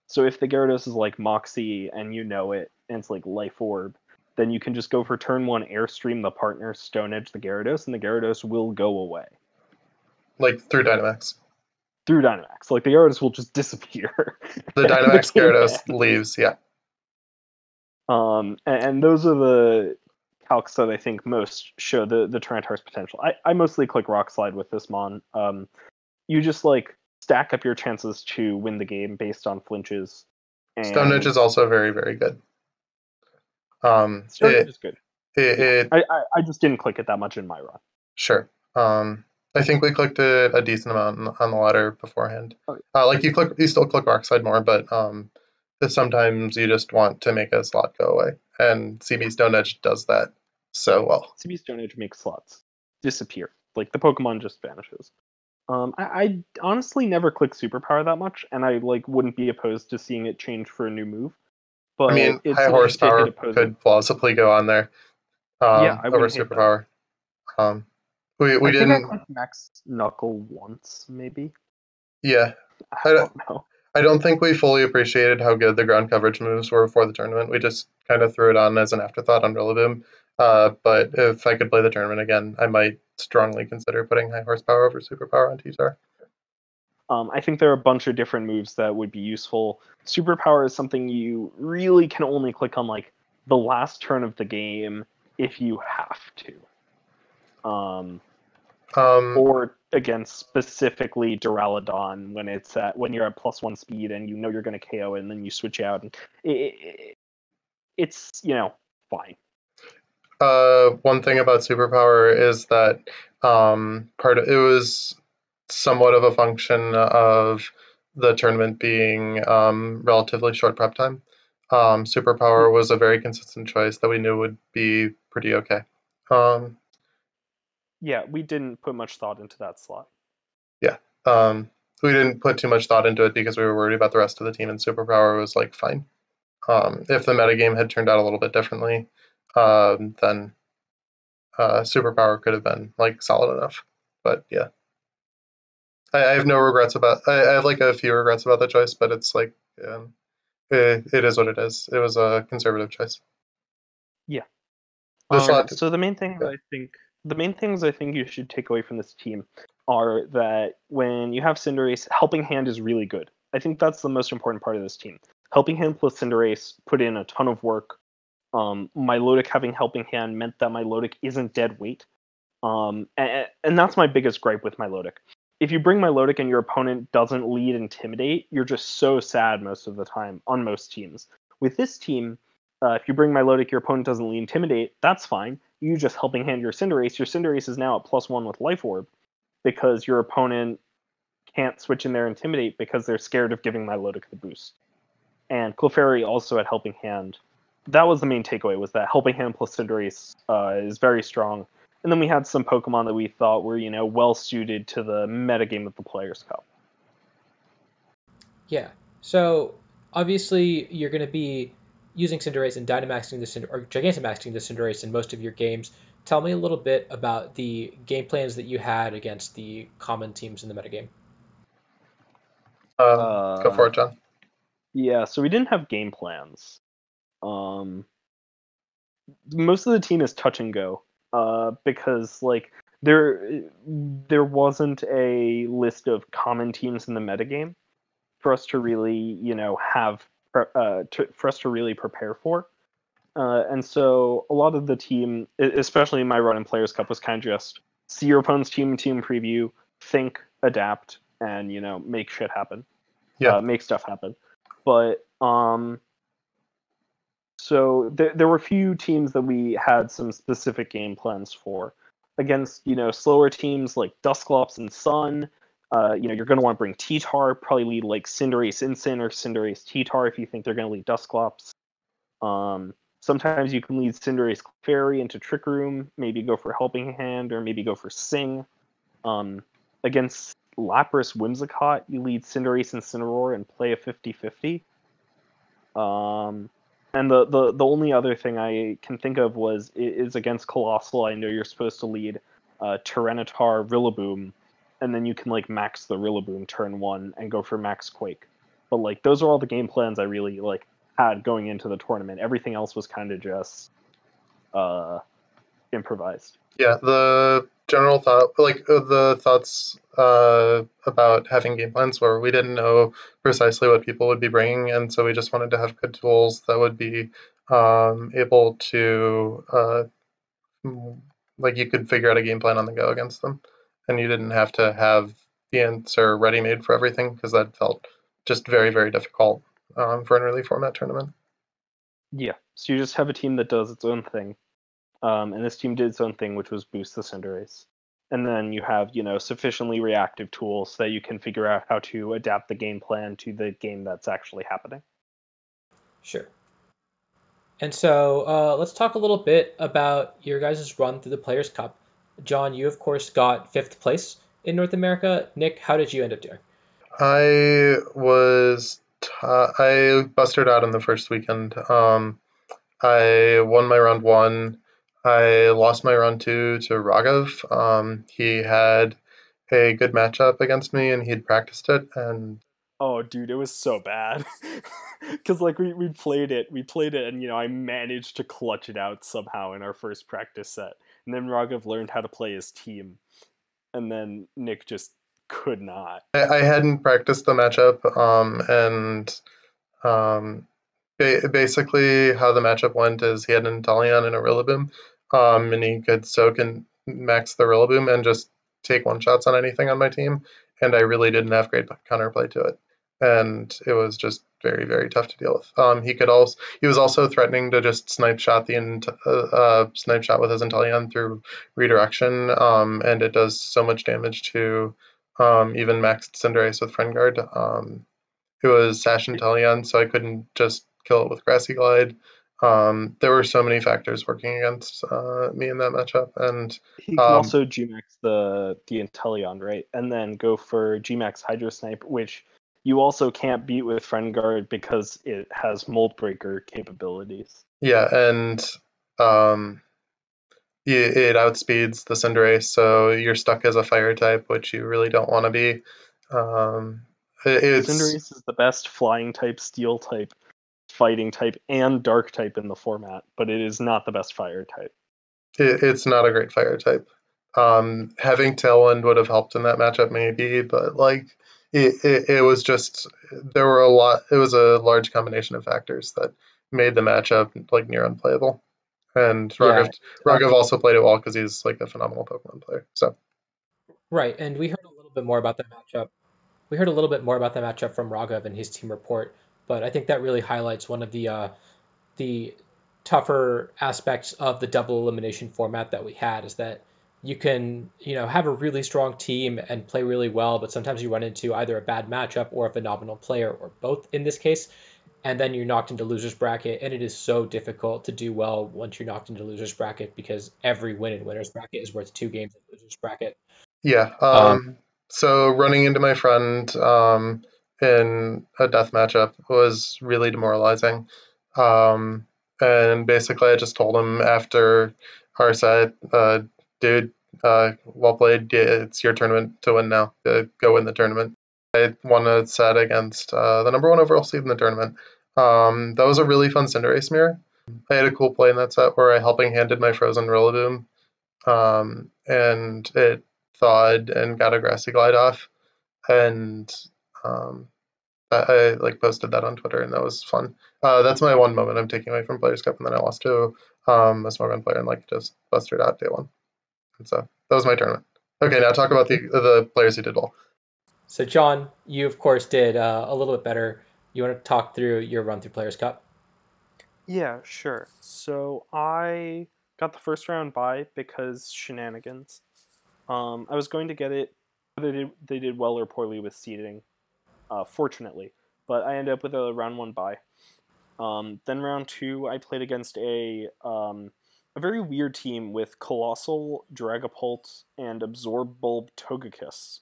[SPEAKER 3] So if the Gyarados is like Moxie and you know it, and it's like Life Orb, then you can just go for turn 1 Airstream the partner, Stone Edge the Gyarados, and the Gyarados will go away.
[SPEAKER 2] Like through Dynamax.
[SPEAKER 3] Through Dynamax. Like the Gyarados will just disappear.
[SPEAKER 2] The Dynamax Gyarados leaves, yeah.
[SPEAKER 3] And those are the calcs that I think most show the Tyranitar's potential. I mostly click Rock Slide with this mon. You just like stack up your chances to win the game based on flinches. And
[SPEAKER 2] Stone Edge is also very, very good.
[SPEAKER 3] Stone Edge is good. I just didn't click it that much in my run.
[SPEAKER 2] Sure. I think we clicked it a decent amount on the ladder beforehand. Oh, yeah. Like you still click Rock Slide more, but sometimes you just want to make a slot go away, and CB Stone Edge does that so well.
[SPEAKER 3] CB Stone Edge makes slots disappear. Like the Pokemon just vanishes. I honestly never click Superpower that much, and I like wouldn't be opposed to seeing it change for a new move. But
[SPEAKER 2] I mean, high horsepower could plausibly go on there.
[SPEAKER 3] Yeah, I
[SPEAKER 2] over Superpower. We didn't.
[SPEAKER 3] I think I clicked Max Knuckle once, maybe.
[SPEAKER 2] Yeah,
[SPEAKER 3] I don't know.
[SPEAKER 2] I don't think we fully appreciated how good the ground coverage moves were before the tournament. We just kind of threw it on as an afterthought on Rillaboom. But if I could play the tournament again, I might strongly consider putting high horsepower over Superpower on T-Tar.
[SPEAKER 3] I think there are a bunch of different moves that would be useful. Superpower is something you really can only click on like the last turn of the game if you have to. Or against specifically Duraludon when you're at +1 speed and you know you're going to KO it, and then you switch out, and it's fine.
[SPEAKER 2] One thing about Superpower is that it was somewhat of a function of the tournament being relatively short prep time. Superpower was a very consistent choice that we knew would be pretty okay.
[SPEAKER 3] Yeah, we didn't put much thought into that slot.
[SPEAKER 2] Yeah, we didn't put too much thought into it because we were worried about the rest of the team, and Superpower was like fine. If the metagame had turned out a little bit differently, then Superpower could have been like solid enough. But yeah, I have no regrets about. I have like a few regrets about the choice, but it's like it is what it is. It was a conservative choice.
[SPEAKER 3] Yeah.
[SPEAKER 2] So
[SPEAKER 3] the main things I think you should take away from this team are that when you have Cinderace, Helping Hand is really good. I think that's the most important part of this team. Helping Hand plus Cinderace put in a ton of work. Milotic having Helping Hand meant that Milotic isn't dead weight. And that's my biggest gripe with Milotic. If you bring Milotic and your opponent doesn't lead Intimidate, you're just so sad most of the time on most teams. With this team, if you bring Milotic, your opponent doesn't lead Intimidate, that's fine. You just Helping Hand your Cinderace. Your Cinderace is now at +1 with Life Orb because your opponent can't switch in their Intimidate because they're scared of giving Milotic the boost. and Clefairy also had Helping Hand. That was the main takeaway, was that Helping Hand plus Cinderace is very strong. And then we had some Pokemon that we thought were, well suited to the metagame of the Players' Cup.
[SPEAKER 1] Yeah. So obviously you're going to be using Cinderace and Dynamaxing or Gigantamaxing the Cinderace in most of your games. Tell me a little bit about the game plans that you had against the common teams in the metagame.
[SPEAKER 2] Go for it, John.
[SPEAKER 3] Yeah, so we didn't have game plans. Most of the team is touch and go, because like there wasn't a list of common teams in the metagame for us to really have for us to really prepare for. And so a lot of the team, especially in my run in Players Cup, was kind of just see your opponent's team preview, think, adapt, and make shit happen.
[SPEAKER 2] Yeah.
[SPEAKER 3] Make stuff happen. But so there were a few teams that we had some specific game plans for. Against slower teams like Dusclops and Sun, you're going to want to bring T-Tar, probably lead like Cinderace Incin or Cinderace T-Tar if you think they're going to lead Dusclops. Sometimes you can lead Cinderace Clefairy into Trick Room, maybe go for Helping Hand, or maybe go for Sing. Against Lapras Whimsicott, you lead Cinderace Incineroar and play a 50-50. And the only other thing I can think of is against Colossal. I know you're supposed to lead Tyranitar Rillaboom, and then you can like max the Rillaboom turn 1 and go for Max Quake. But like those are all the game plans I really like had going into the tournament. Everything else was kind of just improvised.
[SPEAKER 2] Yeah, the general thought, like the thoughts about having game plans were we didn't know precisely what people would be bringing, and so we just wanted to have good tools that would be able to, like you could figure out a game plan on the go against them, and you didn't have to have the answer ready-made for everything because that felt just very, very difficult for an early format tournament.
[SPEAKER 3] Yeah, so you just have a team that does its own thing. And this team did its own thing, which was boost the Cinderace. And then you have, sufficiently reactive tools so that you can figure out how to adapt the game plan to the game that's actually happening.
[SPEAKER 1] Sure. And so let's talk a little bit about your guys' run through the Players' Cup. John, you of course got 5th place in North America. Nick, how did you end up doing?
[SPEAKER 2] I busted out in the first weekend. I won my round 1. I lost my round 2 to Raghav. He had a good matchup against me, and he'd practiced it. And
[SPEAKER 3] oh, dude, it was so bad. Because like we played it, and I managed to clutch it out somehow in our first practice set. And then Raghav learned how to play his team, and then Nick just could not.
[SPEAKER 2] I hadn't practiced the matchup, and basically how the matchup went is he had an Inteleon and a Rillaboom, and he could soak and max the Rillaboom and just take one-shots on anything on my team, and I really didn't have great counterplay to it, and it was just very, very tough to deal with. He was also threatening to just snipe shot with his Inteleon through redirection, and it does so much damage to even maxed Cinderace with Friend Guard. It was Sash Inteleon, so I couldn't just kill it with Grassy Glide. There were so many factors working against me in that matchup, and
[SPEAKER 3] he can also Gmax the Inteleon, right? And then go for Gmax Hydro Snipe, which you also can't beat with Friend Guard because it has Mold Breaker capabilities.
[SPEAKER 2] Yeah, and it outspeeds the Cinderace, so you're stuck as a fire type, which you really don't want to be.
[SPEAKER 3] Cinderace is the best flying type, steel type, fighting type, and dark type in the format, but it is not the best fire type.
[SPEAKER 2] It's not a great fire type. Having Tailwind would have helped in that matchup maybe, but like it was just there were it was a large combination of factors that made the matchup like near unplayable. And Raghav also played it well because he's like a phenomenal Pokemon player. So
[SPEAKER 1] right, and we heard a little bit more about that matchup. We heard a little bit more about that matchup from Raghav and his team report, but I think that really highlights one of the tougher aspects of the double elimination format that we had is that you can have a really strong team and play really well, but sometimes you run into either a bad matchup or a phenomenal player or both in this case. and then you're knocked into loser's bracket, and it is so difficult to do well once you're knocked into loser's bracket because every win in winner's bracket is worth 2 games in loser's bracket.
[SPEAKER 2] Yeah.
[SPEAKER 1] Um,
[SPEAKER 2] So running into my friend in a death matchup was really demoralizing. Um, and basically, I just told him after our set, dude, well played. It's your tournament to win now. Go win the tournament. I won a set against the number one overall seed in the tournament. That was a really fun Cinderace mirror. I had a cool play in that set where I helping handed my frozen Rillaboom, and it thawed and got a grassy glide off, and um, I like posted that on Twitter, and that was fun. That's my one moment I'm taking away from Players Cup, and then I lost to a Smogon player and like just busted out day one. And so that was my tournament. Okay, now talk about the players who did well.
[SPEAKER 1] so John, you of course did a little bit better. You want to talk through your run through Players Cup?
[SPEAKER 3] Yeah, sure. So I got the first round bye because shenanigans. I was going to get it whether they did well or poorly with seeding, fortunately, but I ended up with a round 1 bye. Then round 2, I played against a very weird team with Colossal, Dragapult, and Absorb Bulb Togekiss.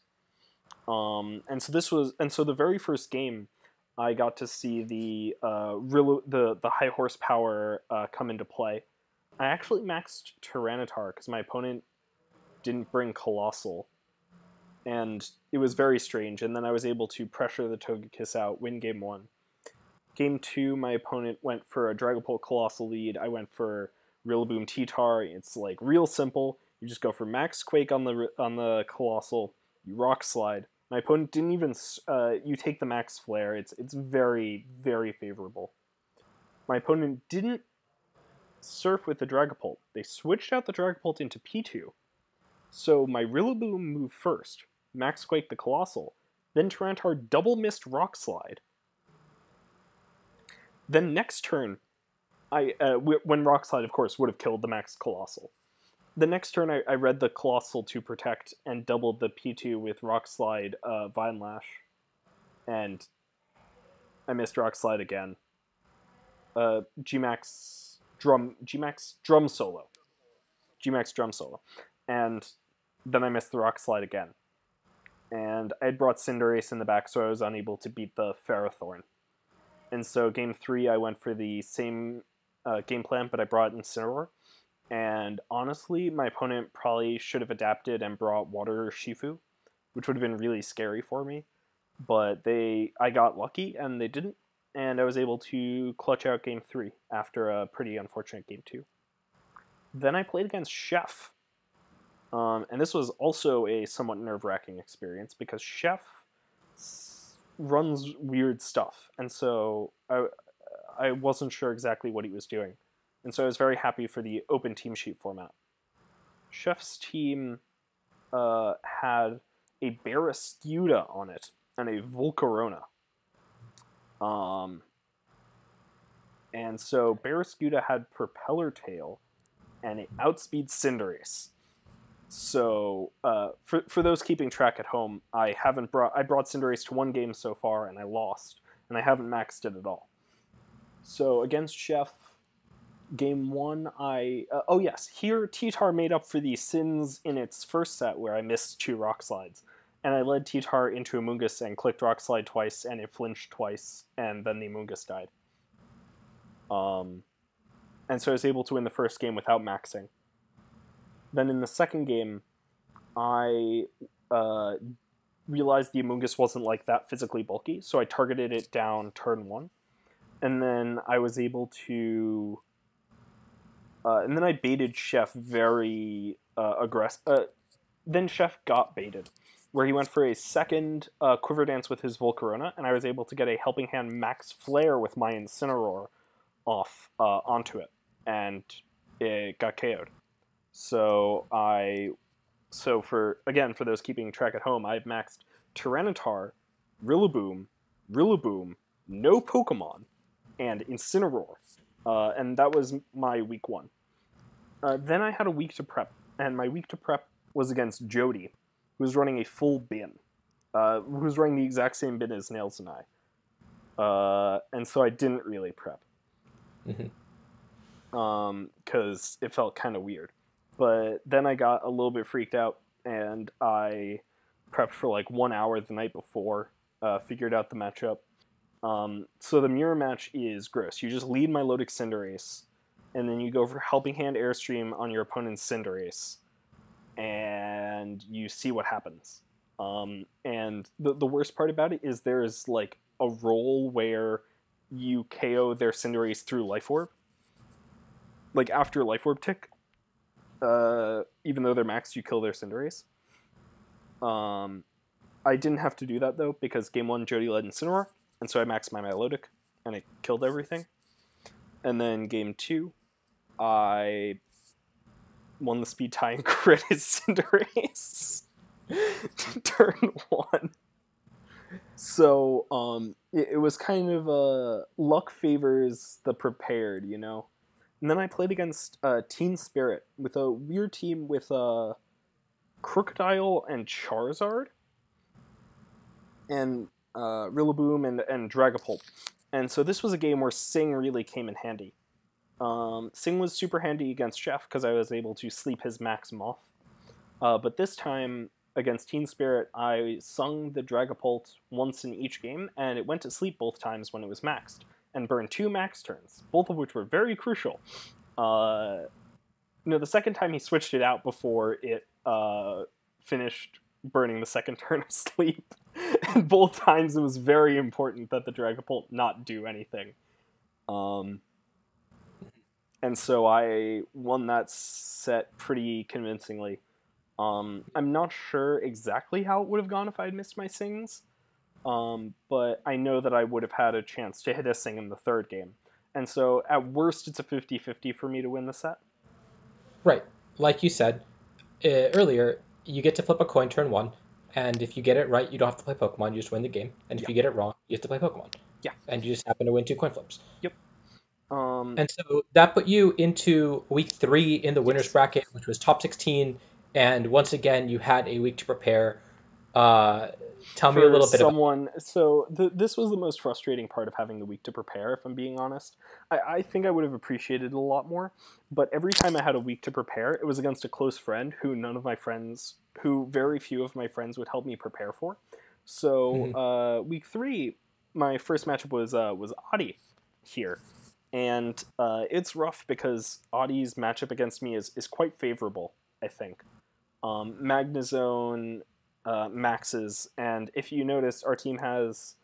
[SPEAKER 3] And so the very first game, I got to see the high horsepower come into play. I actually maxed Tyranitar because my opponent didn't bring Colossal, and it was very strange. And then I was able to pressure the Togekiss out, win game 1. Game 2, my opponent went for a Dragapult Colossal lead. I went for Rillaboom T-Tar. It's like real simple. You just go for Max Quake on the Colossal. You Rock Slide. My opponent didn't even. You take the Max Flare. It's very, very favorable. My opponent didn't surf with the Dragapult. They switched out the Dragapult into P2. So my Rillaboom moved first. Max Quake the Colossal. Then Tyranitar double missed Rock Slide. Then next turn, when Rock Slide, of course, would have killed the Max Colossal. The next turn, I read the Colossal to protect and doubled the P2 with Rock Slide, Vine Lash, and I missed Rock Slide again. Gmax Drum Solo, and then I missed the Rock Slide again. And I had brought Cinderace in the back, so I was unable to beat the Ferrothorn. And so game 3, I went for the same game plan, but I brought Incineroar. And honestly, my opponent probably should have adapted and brought Water Shifu, which would have been really scary for me. But I got lucky, and they didn't. And I was able to clutch out game 3 after a pretty unfortunate game 2. Then I played against Chef. And this was also a somewhat nerve-wracking experience because Chef runs weird stuff, and so I wasn't sure exactly what he was doing, and so I was very happy for the open team sheet format. Chef's team had a Barraskewda on it and a Volcarona, and so Barraskewda had Propeller Tail, and it outspeeds Cinderace. So for those keeping track at home, I brought Cinderace to 1 game so far, and I lost, and I haven't maxed it at all. So against Chef, game 1, here T-Tar made up for the sins in its first set where I missed 2 Rock Slides, and I led T-Tar into Amoonguss and clicked Rock Slide twice, and it flinched twice, and then the Amoonguss died. And so I was able to win the first game without maxing. Then in the second game, I realized the Amoonguss wasn't like that physically bulky, so I targeted it down turn 1. And then I was able to... and then I baited Chef very aggressive. Then Chef got baited, where he went for a second Quiver Dance with his Volcarona, and I was able to get a Helping Hand Max Flare with my Incineroar onto it, and it got KO'd. So for those keeping track at home, I've maxed Tyranitar, Rillaboom, no Pokemon, and Incineroar. And that was my week 1. Then I had a week to prep, and my week to prep was against Jody, who was running a full bin, who was running the exact same bin as Nails and I. And so I didn't really prep.
[SPEAKER 1] Mm-hmm.
[SPEAKER 3] Because it felt kind of weird. But then I got a little bit freaked out, and I prepped for like 1 hour the night before, figured out the matchup. So the mirror match is gross. You just lead Milotic Cinderace, and then you go for Helping Hand Airstream on your opponent's Cinderace, and you see what happens. And the worst part about it is there's like a roll where you KO their Cinderace through Life Orb. Like after Life Orb tick, even though they're maxed, you kill their Cinderace. I didn't have to do that though, because game 1 Jody led Incineroar, and so I maxed my Milotic, and it killed everything. And then game 2, I won the speed tie and crit his Cinderace. Turn 1. So it was kind of luck favors the prepared, you know. And then I played against Team Spirit with a weird team with Crocodile and Charizard, and Rillaboom and Dragapult. And so this was a game where Sing really came in handy. Sing was super handy against Jeff because I was able to sleep his Max Moth. But this time against Team Spirit, I sung the Dragapult once in each game, and it went to sleep both times when it was maxed, and burned 2 max turns, both of which were very crucial. The second time he switched it out before it finished burning the second turn of sleep. And both times it was very important that the Dragapult not do anything. And so I won that set pretty convincingly. I'm not sure exactly how it would have gone if I had missed my Sings, but I know that I would have had a chance to hit a Sing in the third game. And so at worst, it's a 50-50 for me to win the set.
[SPEAKER 1] Right. Like you said earlier, you get to flip a coin turn 1, and if you get it right, you don't have to play Pokemon, you just win the game. And if you get it wrong, you have to play Pokemon.
[SPEAKER 3] Yeah.
[SPEAKER 1] And you just happen to win 2 coin flips.
[SPEAKER 3] Yep.
[SPEAKER 1] And so that put you into week 3 in the winner's bracket, which was top 16. And once again, you had a week to prepare. Tell me a little bit about.
[SPEAKER 3] So this was the most frustrating part of having the week to prepare, if I'm being honest. I think I would have appreciated it a lot more, but every time I had a week to prepare, it was against a close friend who very few of my friends would help me prepare for. So week 3, my first matchup was Audie here. And it's rough because Audie's matchup against me is quite favorable, I think. Magnezone maxes, and if you notice, our team has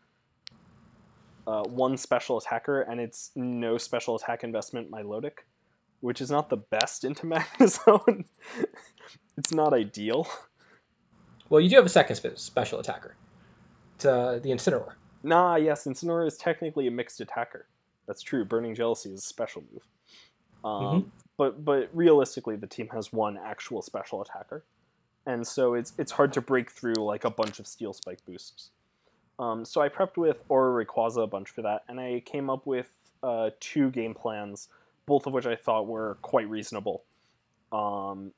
[SPEAKER 3] 1 special attacker, and it's no special attack investment Milotic, which is not the best into Magnezone. It's not ideal.
[SPEAKER 1] Well, you do have a second special attacker. It's the Incineroar.
[SPEAKER 3] Yes, Incineroar is technically a mixed attacker. That's true. Burning Jealousy is a special move. But realistically, the team has 1 actual special attacker. And so it's hard to break through like a bunch of Steel Spike boosts. So I prepped with Aura Rayquaza a bunch for that, and I came up with 2 game plans, both of which I thought were quite reasonable. And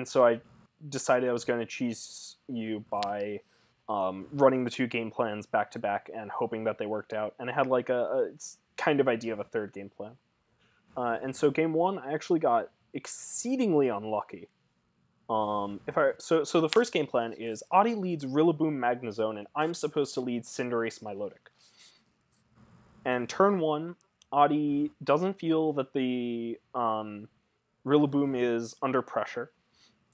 [SPEAKER 3] so I decided I was going to cheese you by running the 2 game plans back to back and hoping that they worked out. And I had like a kind of idea of a third game plan. And so game 1, I actually got exceedingly unlucky. So the first game plan is Audie leads Rillaboom Magnezone, and I'm supposed to lead Cinderace Milotic. And turn 1, Audie doesn't feel that the Rillaboom is under pressure,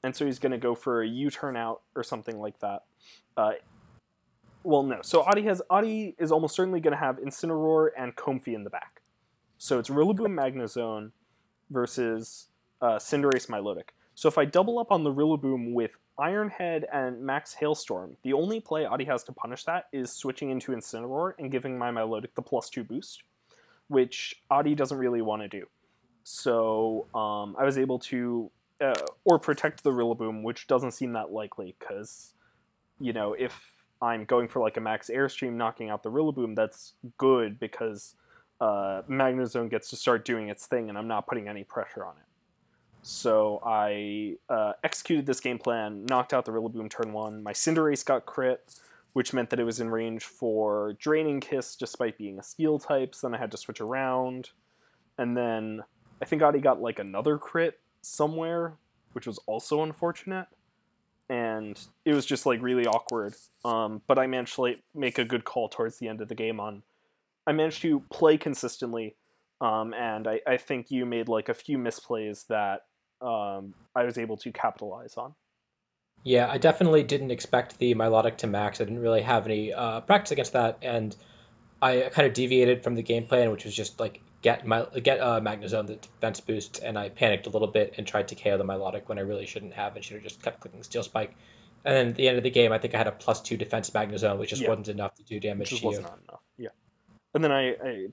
[SPEAKER 3] and so he's going to go for a U-turn out or something like that. So Audie is almost certainly going to have Incineroar and Comfey in the back. So it's Rillaboom Magnezone versus Cinderace Milotic. So if I double up on the Rillaboom with Iron Head and Max Hailstorm, the only play Audie has to punish that is switching into Incineroar and giving my Milotic the +2 boost, which Audie doesn't really want to do. So I was able to or protect the Rillaboom, which doesn't seem that likely because, if I'm going for like a max Airstream knocking out the Rillaboom, that's good because Magnezone gets to start doing its thing and I'm not putting any pressure on it. So I executed this game plan, knocked out the Rillaboom turn 1. My Cinderace got crit, which meant that it was in range for Draining Kiss despite being a Steel type, so then I had to switch around. And then I think Adi got like another crit somewhere, which was also unfortunate. And it was just like really awkward. But I managed to like, make a good call towards the end of the game on. I managed to play consistently, and I think you made like a few misplays that I was able to capitalize on.
[SPEAKER 1] Yeah, I definitely didn't expect the Milotic to max. I didn't really have any practice against that, and I kind of deviated from the game plan, which was just like get Magnezone, the defense boost, and I panicked a little bit and tried to KO the Milotic when I really shouldn't have, and should have just kept clicking Steel Spike. And then at the end of the game, I think I had a +2 defense Magnezone, which just
[SPEAKER 3] Yeah,
[SPEAKER 1] wasn't enough to do
[SPEAKER 3] which
[SPEAKER 1] damage
[SPEAKER 3] just
[SPEAKER 1] to you.
[SPEAKER 3] wasn't enough. Yeah, and then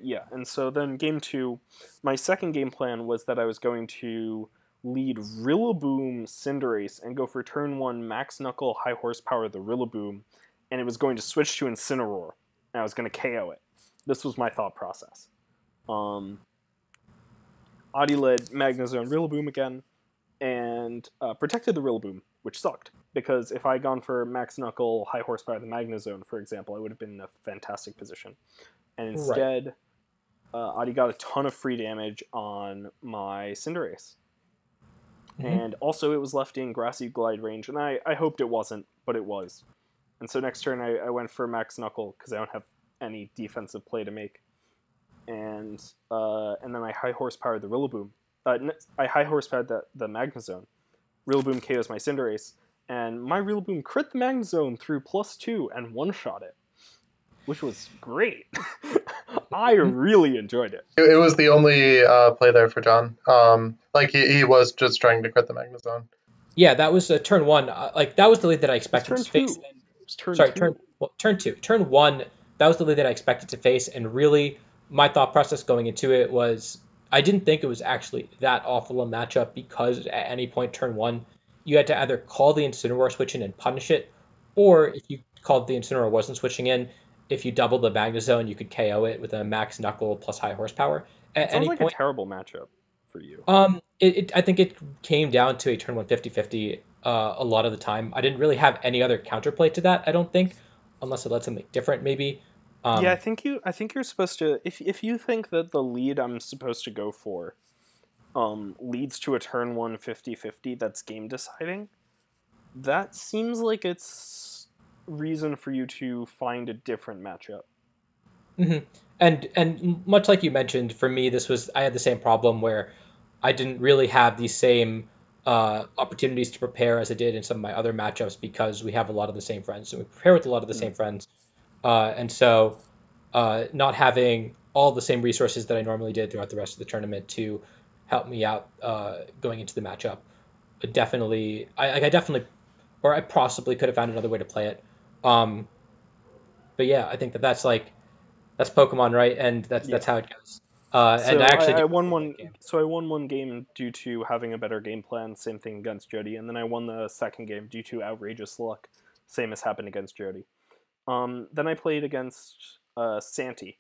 [SPEAKER 3] yeah, and so then game 2, my second game plan was that I was going to lead Rillaboom Cinderace and go for turn 1 Max Knuckle High Horsepower the Rillaboom, and it was going to switch to Incineroar, and I was going to KO it. This was my thought process. Adi led Magnezone Rillaboom again, and protected the Rillaboom, which sucked, because if I had gone for Max Knuckle High Horsepower the Magnezone, for example, I would have been in a fantastic position. And
[SPEAKER 1] Right.
[SPEAKER 3] instead, Adi got a ton of free damage on my Cinderace. And also it was left in Grassy Glide range, and I hoped it wasn't, but it was. And so next turn I went for Max Knuckle, because I don't have any defensive play to make. And then I High Horsepower the Rillaboom. I High Horsepowered the Magnezone. Rillaboom KOs my Cinderace, and my Rillaboom crit the Magnezone through +2 and one-shot it, which was great. I really enjoyed it.
[SPEAKER 2] It was the only play there for John. Like he was just trying to crit the Magnezone.
[SPEAKER 1] Yeah, that was turn 1. Like that was the lead that I expected
[SPEAKER 3] turn
[SPEAKER 1] to face.
[SPEAKER 3] 2. It was turn
[SPEAKER 1] Sorry,
[SPEAKER 3] 2.
[SPEAKER 1] turn 2. Turn 1. That was the lead that I expected to face, and really, my thought process going into it was I didn't think it was actually that awful a matchup, because at any point turn 1, you had to either call the Incineroar switch in and punish it, or if you called the Incineroar wasn't switching in, if you doubled the Magnezone, you could KO it with a Max Knuckle plus High Horsepower. At
[SPEAKER 3] It sounds
[SPEAKER 1] any
[SPEAKER 3] like a
[SPEAKER 1] point,
[SPEAKER 3] terrible matchup for you.
[SPEAKER 1] I think it came down to a turn 1 50-50 a lot of the time. I didn't really have any other counterplay to that, I don't think, unless it led something different maybe.
[SPEAKER 3] Yeah, I think you're supposed to, if you think that the lead I'm supposed to go for leads to a turn 1 50-50 that's game deciding, that seems like it's reason for you to find a different matchup.
[SPEAKER 1] And much like you mentioned, for me, I had the same problem where I didn't really have the same opportunities to prepare as I did in some of my other matchups, because we have a lot of the same friends and we prepare with a lot of the same friends. And so not having all the same resources that I normally did throughout the rest of the tournament to help me out going into the matchup, I definitely, or I possibly could have found another way to play it. Um, but yeah, I think that's Pokemon, right? And that's
[SPEAKER 3] Yeah.
[SPEAKER 1] how it goes. And I
[SPEAKER 3] So
[SPEAKER 1] actually
[SPEAKER 3] I
[SPEAKER 1] do
[SPEAKER 3] won
[SPEAKER 1] remember
[SPEAKER 3] one.
[SPEAKER 1] that game.
[SPEAKER 3] So I won one game due to having a better game plan. Same thing against Jody, and then I won the second game due to outrageous luck. Same as happened against Jody. Then I played against Santi.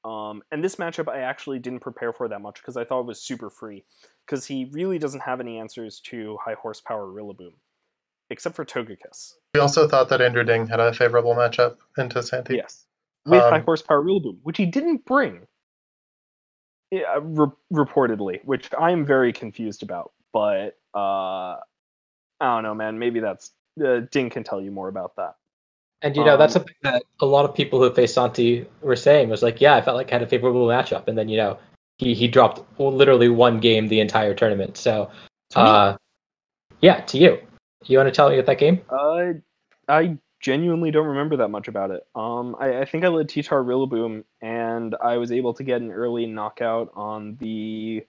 [SPEAKER 3] And this matchup I actually didn't prepare for that much, because I thought it was super free. Because he really doesn't have any answers to High Horsepower Rillaboom, except for Togekiss.
[SPEAKER 2] We also thought that Andrew Ding had a favorable matchup into Santi.
[SPEAKER 3] Yes, with High
[SPEAKER 2] Um,
[SPEAKER 3] Horsepower Rillaboom, which he didn't bring. Yeah, reportedly, which I'm very confused about. But I don't know, man. Maybe that's Ding can tell you more about that.
[SPEAKER 1] And that's
[SPEAKER 3] Um,
[SPEAKER 1] something that a lot of people who faced Santi were saying, was like, yeah, I felt like I had a favorable matchup, and then he dropped literally one game the entire tournament. So,
[SPEAKER 3] to me,
[SPEAKER 1] yeah, to you. You want to tell me about that game?
[SPEAKER 3] I genuinely don't remember that much about it. I think I led T-Tar Rillaboom, and I was able to get an early knockout on the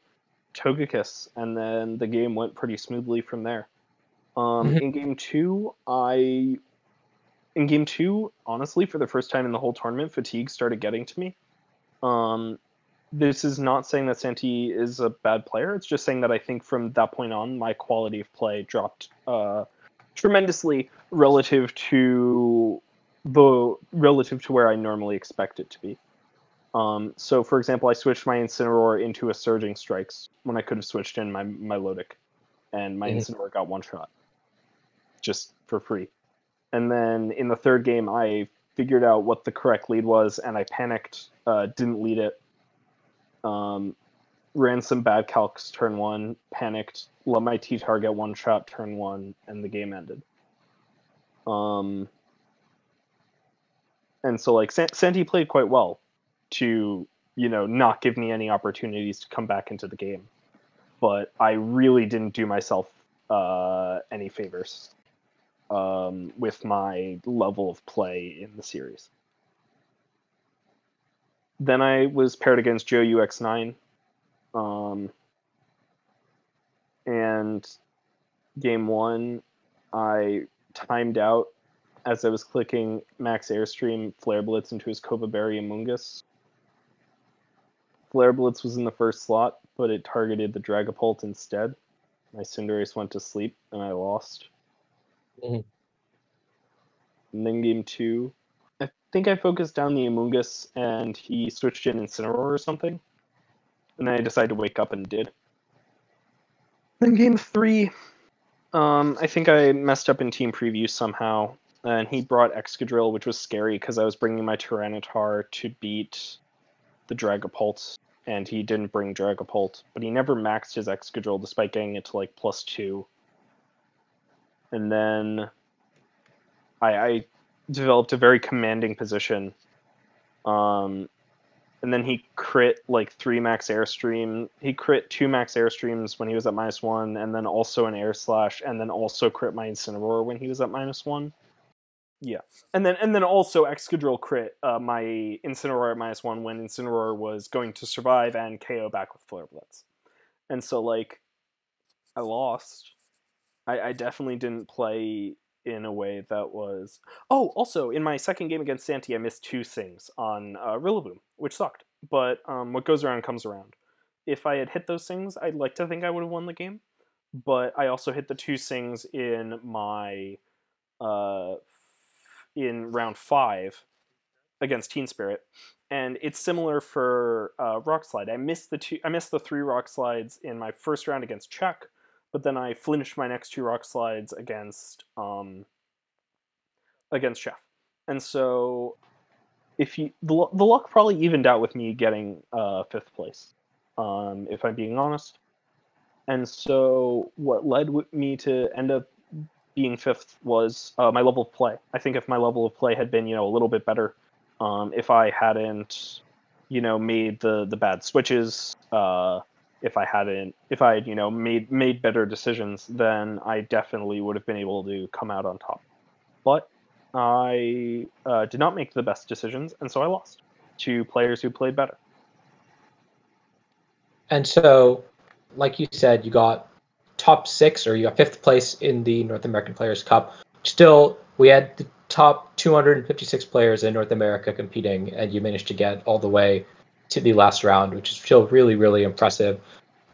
[SPEAKER 3] Togekiss, and then the game went pretty smoothly from there. In game two, honestly, for the first time in the whole tournament, fatigue started getting to me. This is not saying that Santi is a bad player. It's just saying that I think from that point on, my quality of play dropped tremendously relative to where I normally expect it to be. So, for example, I switched my Incineroar into a Surging Strikes when I could have switched in my Milotic, and my Incineroar got one shot, just for free. And then in the third game, I figured out what the correct lead was, and I panicked, didn't lead it, ran some bad calcs turn 1, panicked, let my T-Target one-shot turn 1, and the game ended. And so, like, Santi played quite well to, not give me any opportunities to come back into the game. But I really didn't do myself any favors with my level of play in the series. Then I was paired against Joe UX9. And game 1, I timed out as I was clicking Max Airstream Flare Blitz into his Kova Berry Amoonguss. Flare Blitz was in the first slot, but it targeted the Dragapult instead. My Cinderace went to sleep, and I lost.
[SPEAKER 1] Mm-hmm.
[SPEAKER 3] And then game 2, I think I focused down the Amoonguss, and he switched in Incineroar or something. And then I decided to wake up and did. Then game 3, I think I messed up in team preview somehow, and he brought Excadrill, which was scary because I was bringing my Tyranitar to beat the Dragapult, and he didn't bring Dragapult, but he never maxed his Excadrill despite getting it to like +2. And then I developed a very commanding position. And then he crit like 3 max airstream. He crit 2 max airstreams when he was at -1, and then also an air slash, and then also crit my Incineroar when he was at -1. Yeah, and then also Excadrill crit my Incineroar at -1 when Incineroar was going to survive and KO back with Flare Blitz. And so, like, I lost. I definitely didn't play in a way that was... Oh, also, in my second game against Santi, I missed 2 Sings on Rillaboom, which sucked. But what goes around comes around. If I had hit those Sings, I'd like to think I would have won the game. But I also hit the 2 Sings in my... in round 5 against Teen Spirit. And it's similar for Rock Slide. I missed the 3 Rock Slides in my first round against Czech, but then I flinched my next 2 Rock Slides against Chef. And so the luck probably evened out with me getting 5th place, if I'm being honest. And so what led me to end up being 5th was my level of play. I think if my level of play had been, a little bit better, if I hadn't, made the bad switches, if I had, made better decisions, then I definitely would have been able to come out on top. But I did not make the best decisions, and so I lost to players who played better.
[SPEAKER 1] And so, like you said, you got top 6, or you got 5th place in the North American Players Cup. Still, we had the top 256 players in North America competing, and you managed to get all the way to the last round, which is still really, really impressive.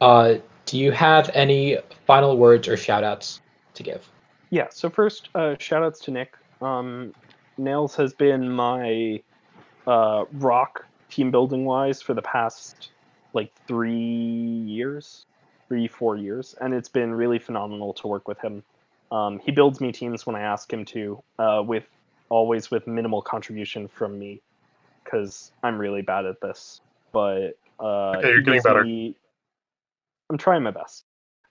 [SPEAKER 1] Do you have any final words or shout-outs to give?
[SPEAKER 3] Yeah, so first, shout-outs to Nick. Nails has been my rock team building-wise for the past, 4 years, and it's been really phenomenal to work with him. He builds me teams when I ask him to, always with minimal contribution from me, because I'm really bad at this. But
[SPEAKER 2] okay, you're getting better.
[SPEAKER 3] I'm trying my best.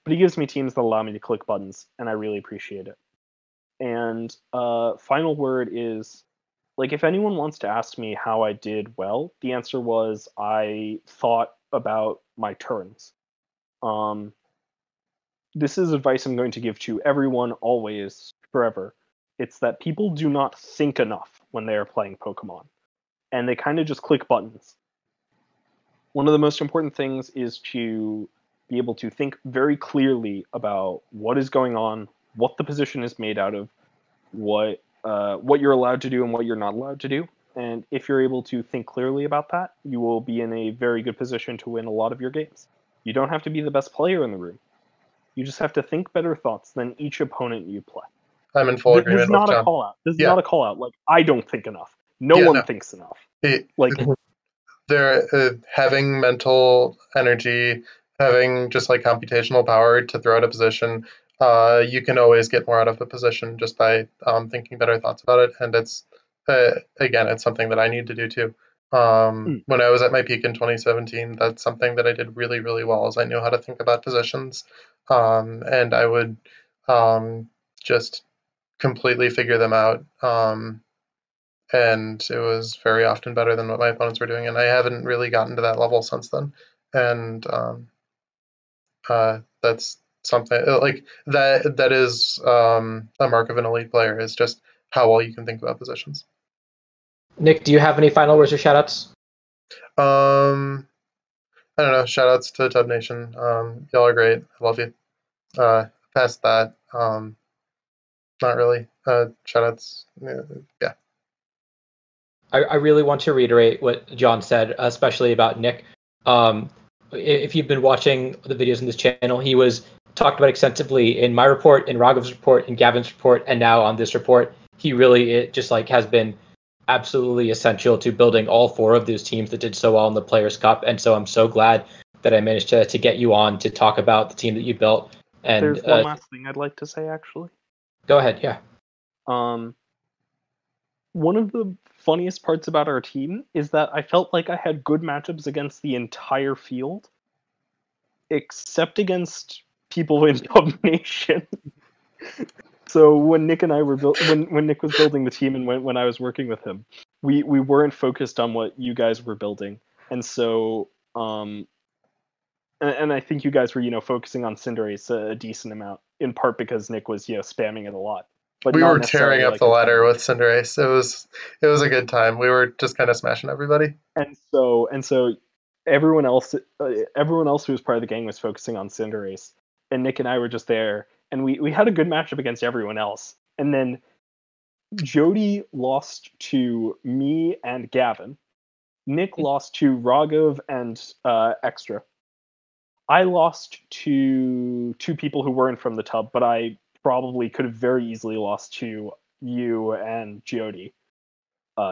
[SPEAKER 3] But he gives me teams that allow me to click buttons, and I really appreciate it. And final word is, if anyone wants to ask me how I did well, the answer was I thought about my turns. This is advice I'm going to give to everyone, always, forever. It's that people do not think enough when they are playing Pokemon, and they kind of just click buttons. One of the most important things is to be able to think very clearly about what is going on, what the position is made out of, what you're allowed to do and what you're not allowed to do. And if you're able to think clearly about that, you will be in a very good position to win a lot of your games. You don't have to be the best player in the room. You just have to think better thoughts than each opponent you play.
[SPEAKER 2] I'm in full agreement
[SPEAKER 3] This is not
[SPEAKER 2] with
[SPEAKER 3] a
[SPEAKER 2] John.
[SPEAKER 3] call out. This is not a call out. I don't think enough. No one thinks enough.
[SPEAKER 2] They're having mental energy, having just computational power to throw out a position. you can always get more out of a position just by thinking better thoughts about it. And it's again, it's something that I need to do too. When I was at my peak in 2017, that's something that I did really, really well. Is I knew how to think about positions, and I would just completely figure them out. And it was very often better than what my opponents were doing. And I haven't really gotten to that level since then. And that's something like that. That is a mark of an elite player, is just how well you can think about positions.
[SPEAKER 1] Nick, do you have any final words or shoutouts?
[SPEAKER 2] I don't know. Shoutouts to Tub Nation. Y'all are great. I love you. Past that, not really. Shoutouts. Yeah.
[SPEAKER 1] I really want to reiterate what John said, especially about Nick. If you've been watching the videos in this channel, he was talked about extensively in my report, in Raghav's report, in Gavin's report, and now on this report. He really just like has been absolutely essential to building all four of those teams that did so well in the Players' Cup. And so I'm so glad that I managed to get you on to talk about the team that you built. And
[SPEAKER 3] there's one last thing I'd like to say, actually.
[SPEAKER 1] Go ahead, yeah.
[SPEAKER 3] One of the funniest parts about our team is that I felt like I had good matchups against the entire field, except against people in Dub Nation. So when Nick and I were when Nick was building the team and when I was working with him, we weren't focused on what you guys were building, and so and I think you guys were focusing on Cinderace a decent amount, in part because Nick was spamming it a lot. But
[SPEAKER 2] we were tearing up the ladder with Cinderace. It was a good time. We were just kind of smashing everybody.
[SPEAKER 3] And so everyone else who was part of the gang was focusing on Cinderace, and Nick and I were just there, and we had a good matchup against everyone else. And then Jody lost to me and Gavin. Nick lost to Raghav and Extra. I lost to two people who weren't from the tub, but I probably could have very easily lost to you and Jody.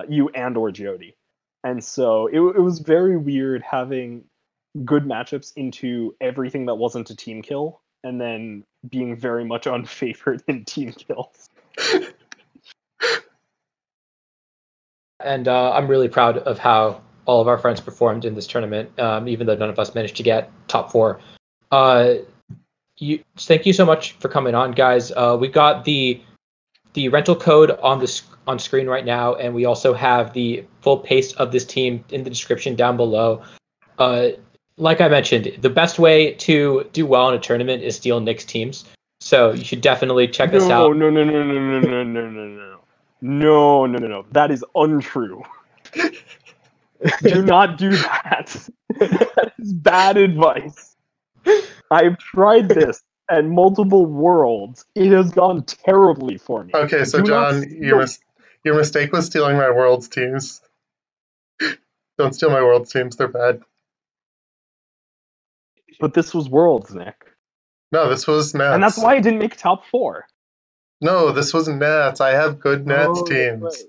[SPEAKER 3] You and or Jody. And so it was very weird having good matchups into everything that wasn't a team kill, and then being very much unfavored in team kills.
[SPEAKER 1] And I'm really proud of how all of our friends performed in this tournament, even though none of us managed to get top 4. Thank you so much for coming on, guys. We got the rental code on screen right now, and we also have the full pace of this team in the description down below. Like I mentioned, the best way to do well in a tournament is steal Nick's teams. So you should definitely check this out.
[SPEAKER 3] No. That is untrue. Do not do that. That is bad advice. I've tried this at multiple worlds. It has gone terribly for me.
[SPEAKER 2] Okay, so John, your mistake was stealing my world's teams. Don't steal my world's teams, they're bad.
[SPEAKER 3] But this was worlds, Nick.
[SPEAKER 2] No, this was Nats.
[SPEAKER 3] And that's why I didn't make top 4.
[SPEAKER 2] No, this was Nats. I have good Nats teams.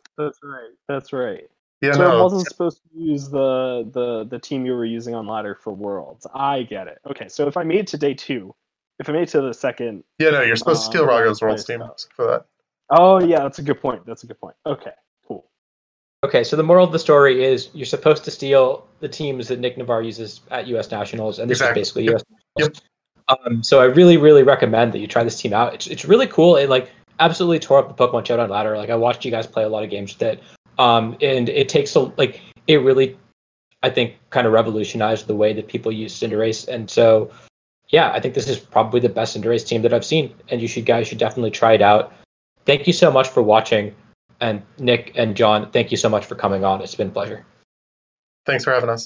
[SPEAKER 3] That's right.
[SPEAKER 2] Yeah,
[SPEAKER 3] so it wasn't supposed to use the team you were using on ladder for worlds. I get it. Okay, so if I made it to day 2, if I made it to the second...
[SPEAKER 2] Yeah, no, you're supposed to steal Raghav's world's team for that.
[SPEAKER 3] Oh, yeah, that's a good point. Okay, cool.
[SPEAKER 1] Okay, so the moral of the story is you're supposed to steal the teams that Nick Navarre uses at U.S. Nationals, and this is basically U.S. Nationals. Yep. So I really, really recommend that you try this team out. It's really cool. It absolutely tore up the Pokemon Showdown ladder. I watched you guys play a lot of games with it, and it takes it really, I think, kind of revolutionized the way that people use Cinderace. And so, yeah, I think this is probably the best Cinderace team that I've seen, and you guys should definitely try it out. Thank you so much for watching. And Nick and John, thank you so much for coming on. It's been a pleasure.
[SPEAKER 2] Thanks for having us.